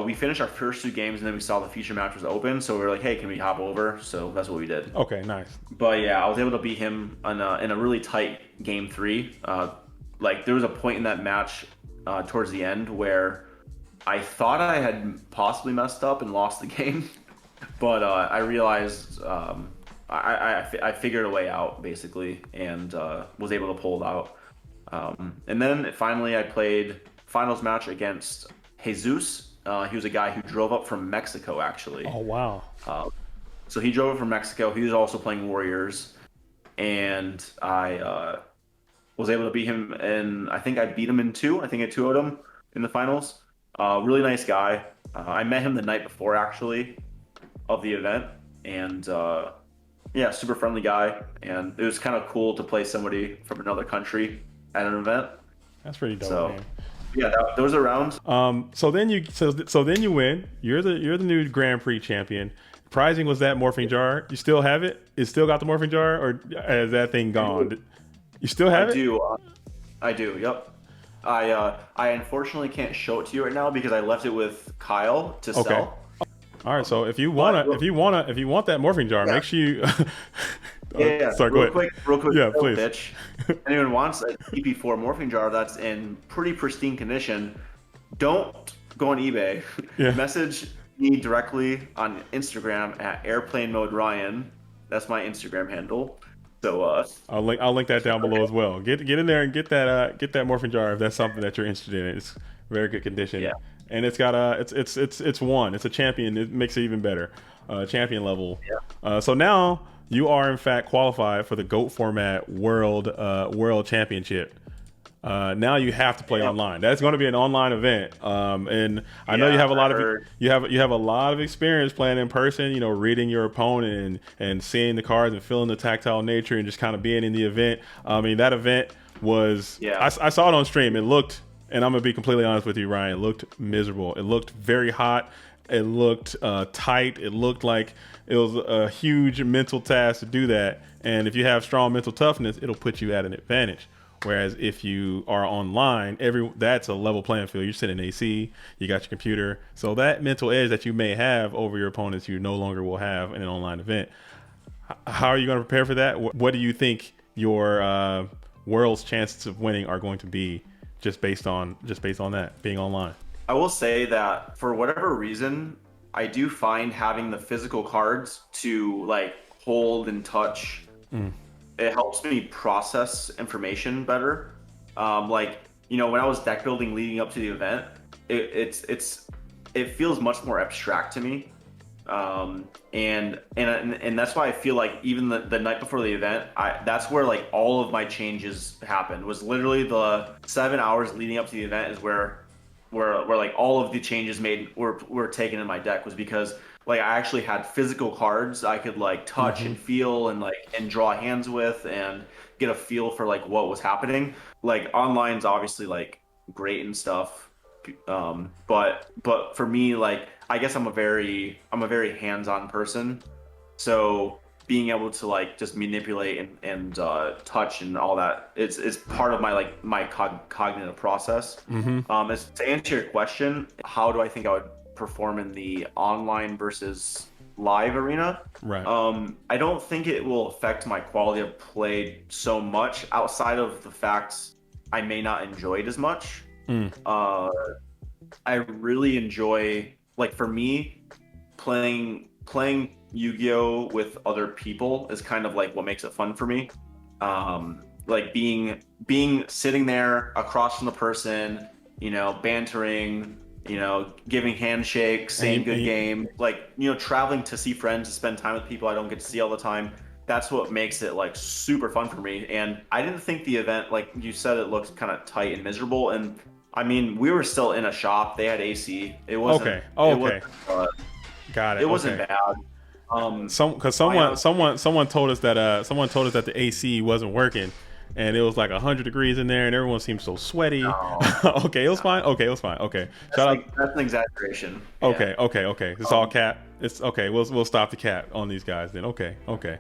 We finished our first two games, and then we saw the feature match was open. So we were like, "Hey, can we hop over?" So that's what we did. Okay. Nice. But yeah, I was able to beat him in a really tight game three. Like there was a point in that match towards the end where I thought I had possibly messed up and lost the game, but I realized I figured a way out basically, and was able to pull it out. And then finally, I played finals match against Jesus. He was a guy who drove up from Mexico, actually. Oh wow. Uh, so he drove up from Mexico. He was also playing Warriors, and I was able to beat him. And I think I beat him in two. I think I 2-0'd him in the finals. Really nice guy. I met him the night before, actually, of the event, and yeah, super friendly guy. And it was kind of cool to play somebody from another country at an event. That's pretty dope, So man. yeah, those are rounds. So then you win. You're the new Grand Prix champion. Prizing was that morphing jar. You still have it? It still got the morphing jar, or has that thing gone? You still I have it? do. I do. Yep. I unfortunately can't show it to you right now because I left it with Kyle to Okay. sell. All right. So But if you want that morphing jar, yeah, make sure you. yeah. Sorry. Go ahead. Real quick, Yeah, sales please. pitch. Anyone wants a EP4 morphing jar that's in pretty pristine condition? Don't go on eBay. Yeah. Message me directly on Instagram at airplane mode Ryan. That's my Instagram handle. So I'll link that down below okay. as well. Get in there and get that morphing jar if that's something that you're interested in. It's very good condition, Yeah. and it's got a it's one. It's a champion. It makes it even better. Champion level. Yeah. So now you are in fact qualified for the GOAT format World Championship. Now you have to play Yeah. online. That's going to be an online event, and I know you Yeah, have a I lot of heard. you have a lot of experience playing in person. You know, reading your opponent and seeing the cards and feeling the tactile nature and just kind of being in the event. I mean, that event was Yeah. I saw it on stream. It looked, and I'm gonna be completely honest with you, Ryan. It looked miserable. It looked very hot. It looked tight. It looked like it was a huge mental task to do that. And if you have strong mental toughness, it'll put you at an advantage. Whereas if you are online, that's a level playing field. You're sitting in AC, you got your computer, so that mental edge that you may have over your opponents, you no longer will have in an online event. How are you going to prepare for that? What do you think your world's chances of winning are going to be, just based on that being online? I will say that for whatever reason, I do find having the physical cards to like hold and touch, Mm. it helps me process information better. Like, when I was deck building leading up to the event, it feels much more abstract to me. And that's why I feel like even the night before the event, that's where like all of my changes happened. Was literally the 7 hours leading up to the event is where like all of the changes made were taken in my deck, was because like I actually had physical cards I could like touch Mm-hmm. and feel and like and draw hands with and get a feel for like what was happening. Like online's obviously like great and stuff. But for me, like I guess I'm a very hands-on person. So being able to like just manipulate and touch and all that, it's part of my like my cognitive process. Mm-hmm. As to answer your question, how do I think I would perform in the online versus live arena? Right. I don't think it will affect my quality of play so much outside of the fact I may not enjoy it as much. Mm. Uh, I really enjoy, like for me, playing Yu-Gi-Oh with other people is kind of like what makes it fun for me. Like being sitting there across from the person, bantering, giving handshakes, And saying good game, like traveling to see friends, to spend time with people I don't get to see all the time. That's what makes it like super fun for me. And I didn't think the event, like you said, it looked kind of tight and miserable. And I mean, we were still in a shop. They had AC. It wasn't. Okay. It Okay. wasn't. Uh, Got it. it wasn't Okay. bad. Because I someone told us that the AC wasn't working, and it was like 100 degrees in there, and everyone seemed so sweaty. no, Okay, it was fine. Okay, it was fine. Okay, that's shout like out. that's an exaggeration. Yeah. Okay, okay, okay. It's all Um, cap. It's okay. We'll stop the cap on these guys then. Okay, okay.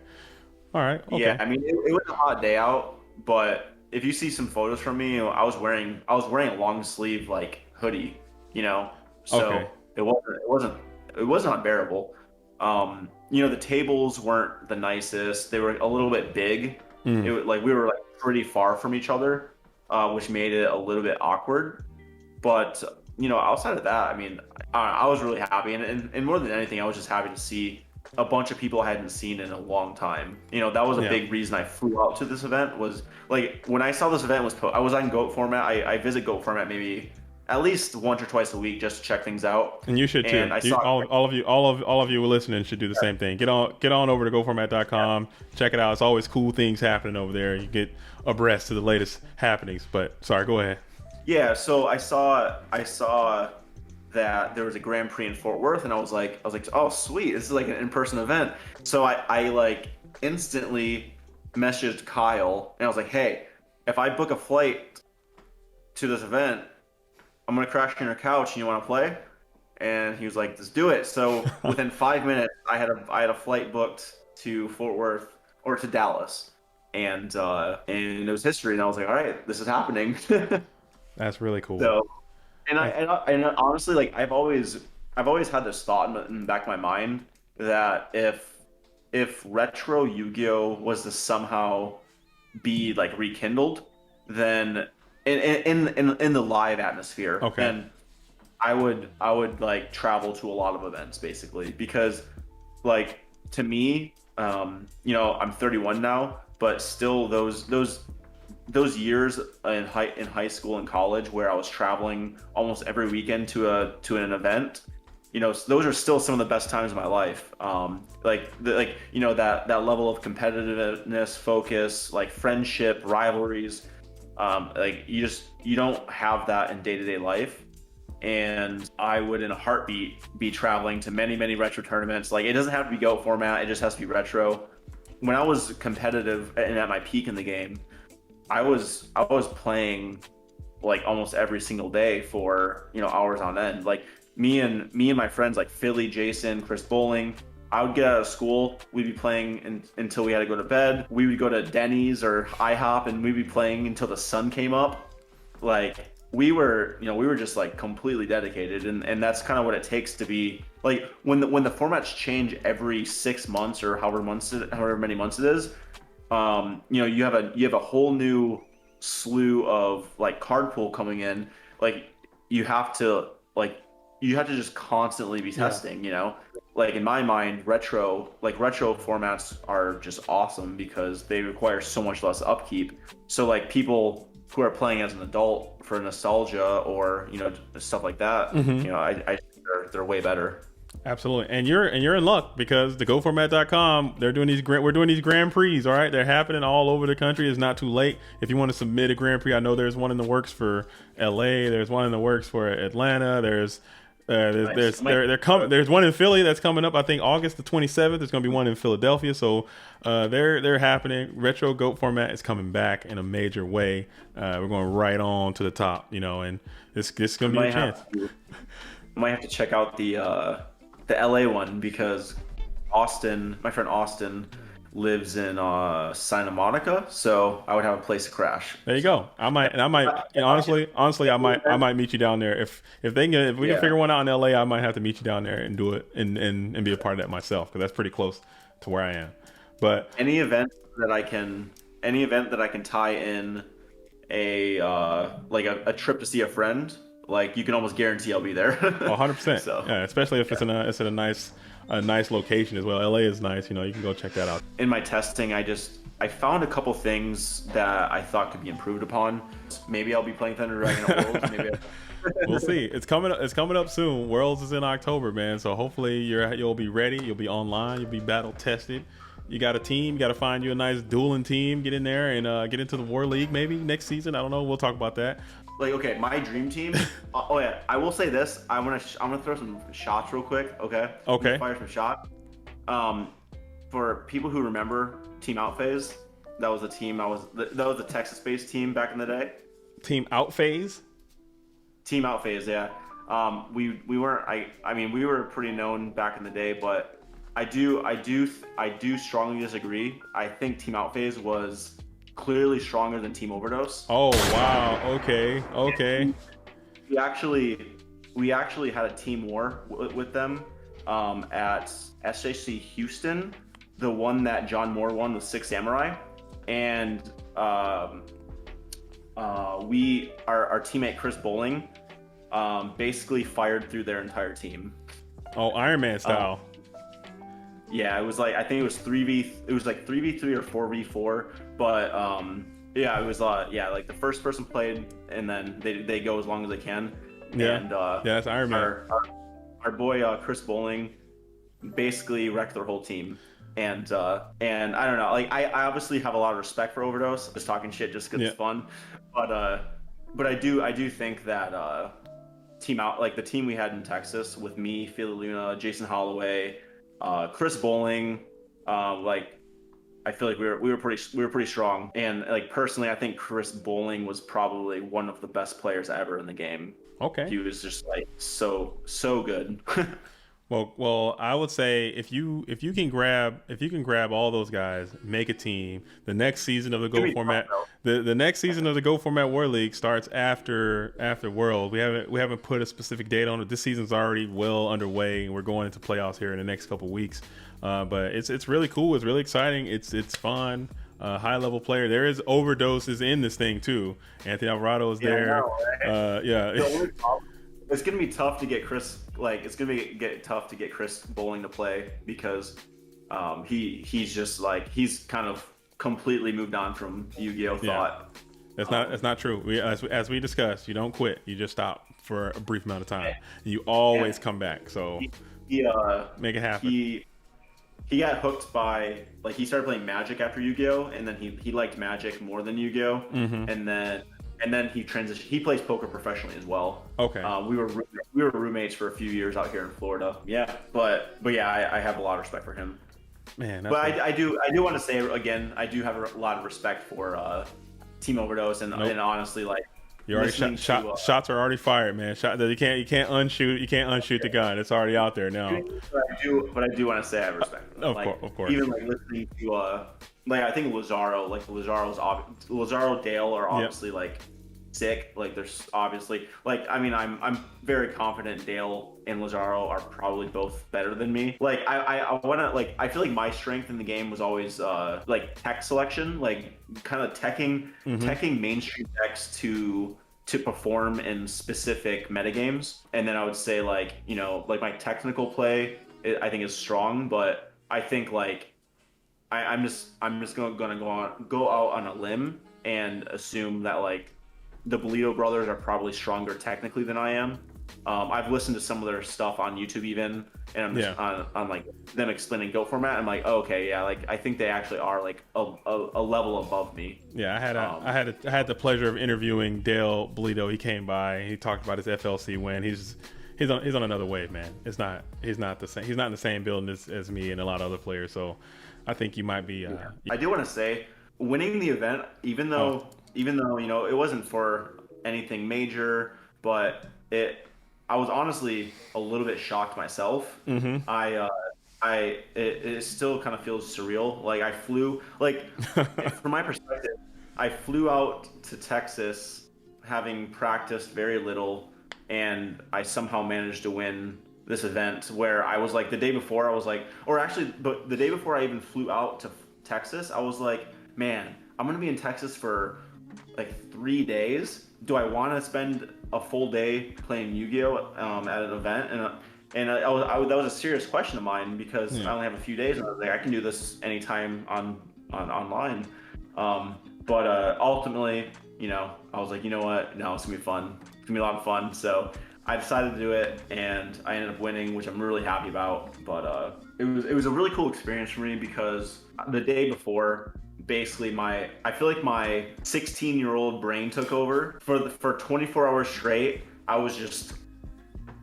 All right. yeah. Okay. I mean, it was a hot day out, but if you see some photos from me, I was wearing a long sleeve like hoodie, Okay. so it wasn't unbearable. The tables weren't the nicest. They were a little bit big. Mm. It was like we were like pretty far from each other, which made it a little bit awkward. But outside of that, I mean, I was really happy, and more than anything, I was just happy to see a bunch of people I hadn't seen in a long time. That was a Yeah. big reason I flew out to this event. Was like when I saw this event I was on Goat Format. I visit Goat Format maybe at least once or twice a week just to check things out. And you should too. And I You, saw all of you listening should do the same thing. Get on over to goformat.com. Check it out. It's always cool things happening over there. You get abreast to the latest happenings. But sorry, go ahead. yeah. So I saw that there was a Grand Prix in Fort Worth, and I was like, oh sweet, this is like an in-person event. So I like instantly messaged Kyle, and I was like, hey, if I book a flight to this event, I'm gonna crash on your couch, and you want to play? And he was like, let's do it. So within 5 minutes, I had a flight booked to Fort Worth or to Dallas, and it was history. And I was like, all right, this is happening. That's really cool. So That's, and honestly, like I've always had this thought in the back of my mind that if retro Yu-Gi-Oh was to somehow be like rekindled, then in the live atmosphere, okay. then I would like travel to a lot of events basically because like to me, I'm 31 now, but still those years in high school and college where I was traveling almost every weekend to an event, those are still some of the best times of my life. That level of competitiveness, focus, like friendship, rivalries, like you don't have that in day-to-day life. And I would in a heartbeat be traveling to many, many retro tournaments. Like it doesn't have to be Go format, it just has to be retro. When I was competitive and at my peak in the game, I was playing like almost every single day for hours on end. Like me and my friends like Philly, Jason, Chris Bowling. I would get out of school, we'd be playing until we had to go to bed. We would go to Denny's or IHOP and we'd be playing until the sun came up. Like we were just like completely dedicated, and that's kind of what it takes to be like when the formats change every 6 months or however many months it is. You have a whole new slew of like card pool coming in. Like you have to like you have to just constantly be Yeah. testing. Like in my mind, retro formats are just awesome because they require so much less upkeep. So like people who are playing as an adult for nostalgia or stuff like that, Hmm. I think they're way better. Absolutely. And you're in luck because the goformat.com, we're doing these Grand Prix, all right? They're happening all over the country. It's not too late. If you want to submit a Grand Prix, I know there's one in the works for LA, there's one in the works for Atlanta, there's Nice. they're coming. There's one in Philly that's coming up. I think August the 27th. There's going to be one in Philadelphia. So they're happening. Retro Goat format is coming back in a major way. We're going right on to the top, and this is going to be a chance. I might have to check out the LA one because my friend Austin lives in Santa Monica, so I would have a place to crash. There you go. I might, and honestly, I might meet you down there if we can figure one out in LA. I might have to meet you down there and do it and be a part of that myself because that's pretty close to where I am. But any event that I can tie in a trip to see a friend, like you can almost guarantee I'll be there. 100%. So yeah, especially if it's in a nice location as well. LA is nice. You can go check that out. In my testing, I found a couple things that I thought could be improved upon. Maybe I'll be playing Thunder Dragon at Worlds. Maybe we'll see. It's coming up soon. Worlds is in October, man. So hopefully you'll be ready. You'll be online. You'll be battle tested. You got a team. You got to find you a nice dueling team. Get in there and get into the War League maybe next season. I don't know. We'll talk about that. Okay, my dream team. Oh yeah, I will say this. I'm gonna throw some shots real quick. Okay. Okay. Fire some shots. For people who remember Team Outphase, that was a team that was a Texas-based team back in the day. Team Outphase. Team Outphase, yeah. We weren't. I mean, we were pretty known back in the day, but I do strongly disagree. I think Team Outphase was clearly stronger than Team Overdose. Oh wow! Okay. We actually had a team war with them at SJC Houston, the one that John Moore won with 6 Samurai, and our teammate Chris Bowling basically fired through their entire team. Oh, Iron Man style. Yeah, it was like I think it was 3v3 or 4v4, but yeah, it was like the first person played and then they go as long as they can. Yeah, and that's Iron Man. Our boy Chris Bowling basically wrecked their whole team. And I don't know, like I obviously have a lot of respect for Overdose, just talking shit just because it's fun, but I do think that the team we had in Texas with me, Philly Luna, Jason Holloway, Chris Bowling, I feel like we were pretty strong, and like personally I think Chris Bowling was probably one of the best players ever in the game. Okay. He was just like so good. Well, I would say if you can grab all those guys, make a team. The next season of the Go format, the next season of the Go format War League starts after World. We haven't put a specific date on it. This season's already well underway, and we're going into playoffs here in the next couple weeks. But it's really cool. It's really exciting. It's fun. High level player. There is overdoses in this thing too. Anthony Alvarado is there. It's gonna be tough to get Chris. Get tough to get Chris Bowling to play because he's just he's kind of completely moved on from Yu-Gi-Oh thought. That's not true. As we discussed, you don't quit. You just stop for a brief amount of time. You always come back. So make it happen. He got hooked by he started playing Magic after Yu-Gi-Oh, and then he liked Magic more than Yu-Gi-Oh, and then he transitioned. He plays poker professionally as well. Okay. We were roommates for a few years out here in Florida. Yeah, but yeah, I have a lot of respect for him. Man, but I do want to say again, I do have a lot of respect for Team Overdose, and honestly, you already shots are already fired, man. You can't unshoot the gun. It's already out there now. But I do want to say I have respect for them. Of course. Even listening to I think Lazaro, Lazaro Dale are obviously sick. There's obviously I'm very confident Dale and Lazaro are probably both better than me. I want to I feel like my strength in the game was always tech selection, kind of teching mainstream decks to perform in specific metagames. And then I would say my technical play I think is strong, but I think I'm just gonna go out on a limb and assume that the Bolito brothers are probably stronger technically than I am. I've listened to some of their stuff on YouTube even, and I'm just on them explaining Go format. I'm okay, yeah, I think they actually are a level above me. Yeah, I had the pleasure of interviewing Dale Bolito. He came by. He talked about his FLC win. He's he's on another wave, man. He's not the same. He's not in the same building as me and a lot of other players. So I think you might be. I do want to say, winning the event, even though it wasn't for anything major, but I was honestly a little bit shocked myself. Mm-hmm. It still kind of feels surreal. Like I flew, like from my perspective, I flew out to Texas having practiced very little, and I somehow managed to win this event where I was like the day before I was like, or actually, but the day before I even flew out to Texas, I was like, man, I'm gonna be in Texas for like 3 days. Do I want to spend a full day playing Yu-Gi-Oh at an event? And that was a serious question of mine because I only have a few days, and I was like, I can do this anytime on online. But ultimately, I was like, you know what? No, it's gonna be fun. It's gonna be a lot of fun. So I decided to do it, and I ended up winning, which I'm really happy about. But it was a really cool experience for me because the day before, basically I feel like my 16-year-old brain took over for 24 hours straight. I was just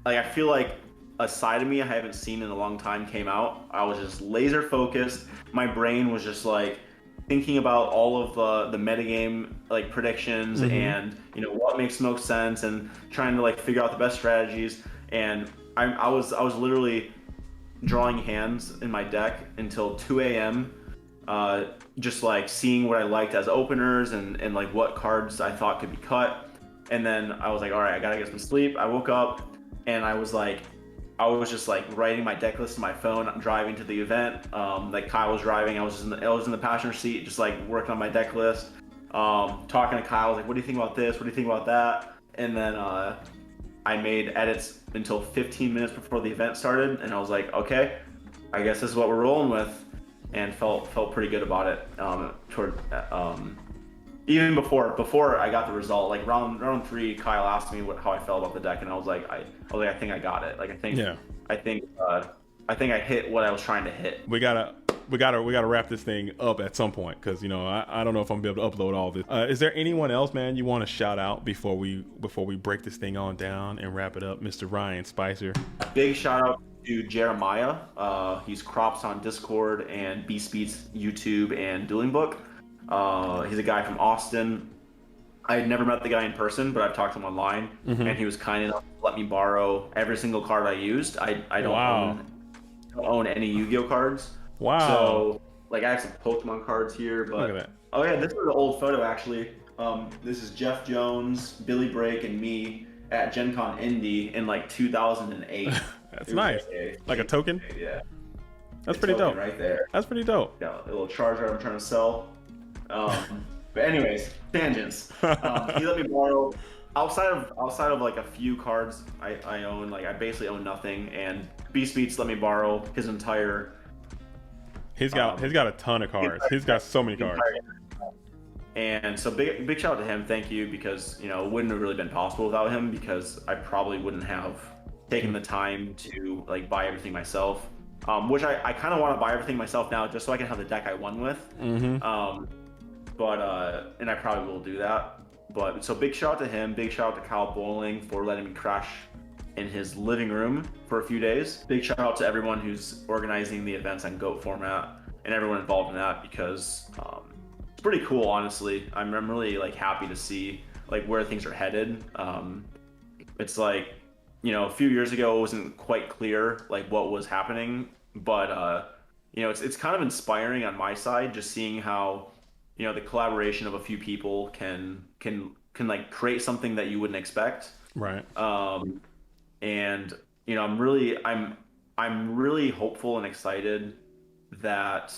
like, I feel like a side of me I haven't seen in a long time came out. I was just laser focused. My brain was just like thinking about all of the metagame like predictions and what makes most sense and trying to like figure out the best strategies. And I was literally drawing hands in my deck until 2 a.m. Just like seeing what I liked as openers and like what cards I thought could be cut. And then I was like, all right, I gotta get some sleep. I woke up and I was just like writing my deck list on my phone. I'm driving to the event. Like Kyle was driving. I was in the passenger seat, just like working on my deck list. Talking to Kyle, like, what do you think about this? What do you think about that? And then I made edits until 15 minutes before the event started, and I was like, okay, I guess this is what we're rolling with, and felt pretty good about it. Even before I got the result, like round 3, Kyle asked me how I felt about the deck, and I was like, I think I got it. Like I think I hit what I was trying to hit. We gotta wrap this thing up at some point because I don't know if I'm gonna be able to upload all this. Is there anyone else, man, you want to shout out before we break this thing on down and wrap it up, Mr. Ryan Spicer? Big shout out to Jeremiah. He's Crops on Discord and Beast Beats YouTube and Dueling Book. He's a guy from Austin. I had never met the guy in person, but I've talked to him online, and he was kind enough to let me borrow every single card I used. I don't own any Yu-Gi-Oh cards. Wow. So like I have some Pokemon cards here, but look at that. Oh yeah, this is an old photo actually. This is Jeff Jones, Billy Break, and me at Gen Con Indy in like 2008. That's nice. Like a token? Yeah. That's pretty dope. Right there. That's pretty dope. Yeah, a little charger I'm trying to sell. But anyways, tangents. He let me borrow outside of like a few cards I own. Like I basically own nothing, and Beast Beats let me borrow his entire. He's got a ton of cards. He's got so many cards. And so big shout out to him. Thank you, because it wouldn't have really been possible without him, because I probably wouldn't have taken the time to like buy everything myself. Which I kind of want to buy everything myself now just so I can have the deck I won with. And I probably will do that. But so big shout out to him. Big shout out to Kyle Bowling for letting me crash in his living room for a few days. Big shout out to everyone who's organizing the events on Goat format and everyone involved in that, because it's pretty cool, honestly. I'm really like happy to see like where things are headed. It's like, a few years ago it wasn't quite clear like what was happening, but it's kind of inspiring on my side, just seeing how the collaboration of a few people can like create something that you wouldn't expect. Right. And I'm really hopeful and excited that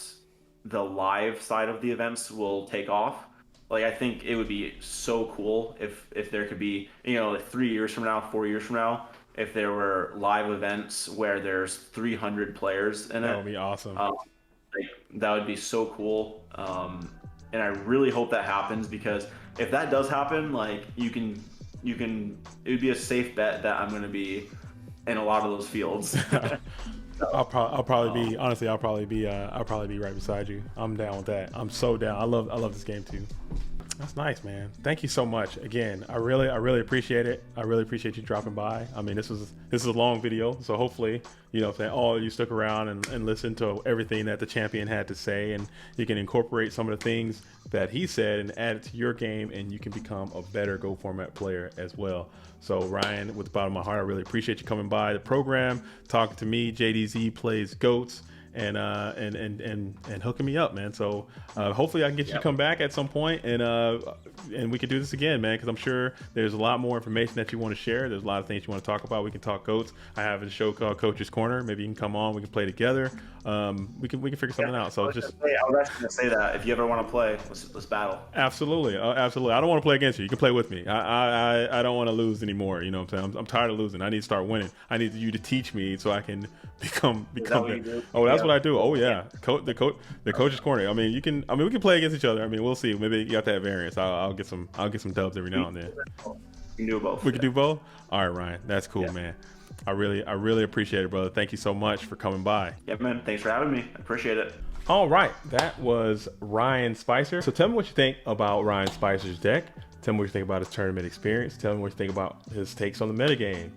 the live side of the events will take off. Like I think it would be so cool if there could be, like 3 years from now, 4 years from now, if there were live events where there's 300 players in it. That would be awesome. That would be so cool. And I really hope that happens, because if that does happen, like it would be a safe bet that I'm going to be in a lot of those fields. I'll probably be right beside you. I'm down with that. I'm so down. I love this game too. That's nice, man. Thank you so much. Again, I really appreciate it. I really appreciate you dropping by. I mean, this is a long video, so hopefully, you stuck around and listened to everything that the champion had to say, and you can incorporate some of the things that he said and add it to your game, and you can become a better Go format player as well. So Ryan, with the bottom of my heart, I really appreciate you coming by the program, talking to me. JDZ plays goats. And hooking me up, man. So hopefully I can get you to come back at some point, and we can do this again, man, because I'm sure there's a lot more information that you want to share. There's a lot of things you want to talk about. We can talk goats. I have a show called Coach's Corner. Maybe you can come on. We can play together. We can figure something out. So I was actually going to say that if you ever want to play, let's battle. Absolutely. Absolutely. I don't want to play against you. You can play with me. I don't want to lose anymore. You know what I'm saying? I'm tired of losing. I need to start winning. I need you to teach me so I can become better. Oh, that's what I do. Oh yeah. The Coach's Corner. I mean, we can play against each other. I mean, we'll see. Maybe you got that variance. I'll get some dubs every now and then. We can do both. We can do both. All right, Ryan. That's cool, man. I really appreciate it, brother. Thank you so much for coming by. Yeah, man. Thanks for having me. I appreciate it. All right, that was Ryan Spicer. So tell me what you think about Ryan Spicer's deck. Tell me what you think about his tournament experience. Tell me what you think about his takes on the metagame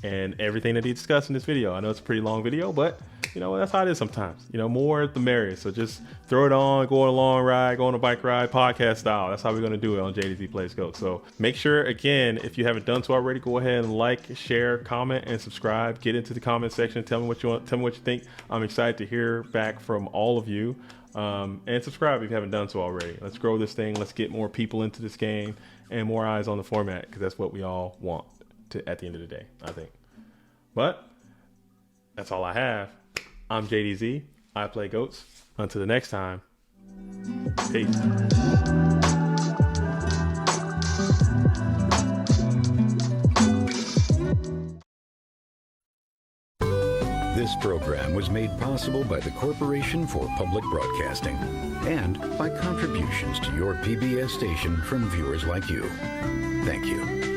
and everything that he discussed in this video. I know it's a pretty long video, but that's how it is sometimes. More the merrier. So just throw it on, go on a long ride, go on a bike ride, podcast style. That's how we're going to do it on JDZ Plays Go. So make sure, again, if you haven't done so already, go ahead and like, share, comment, and subscribe. Get into the comment section. Tell me what you want. Tell me what you think. I'm excited to hear back from all of you. And subscribe if you haven't done so already. Let's grow this thing. Let's get more people into this game and more eyes on the format, because that's what we all want at the end of the day, I think. But that's all I have. I'm JDZ. I play goats. Until the next time, peace. This program was made possible by the Corporation for Public Broadcasting and by contributions to your PBS station from viewers like you. Thank you.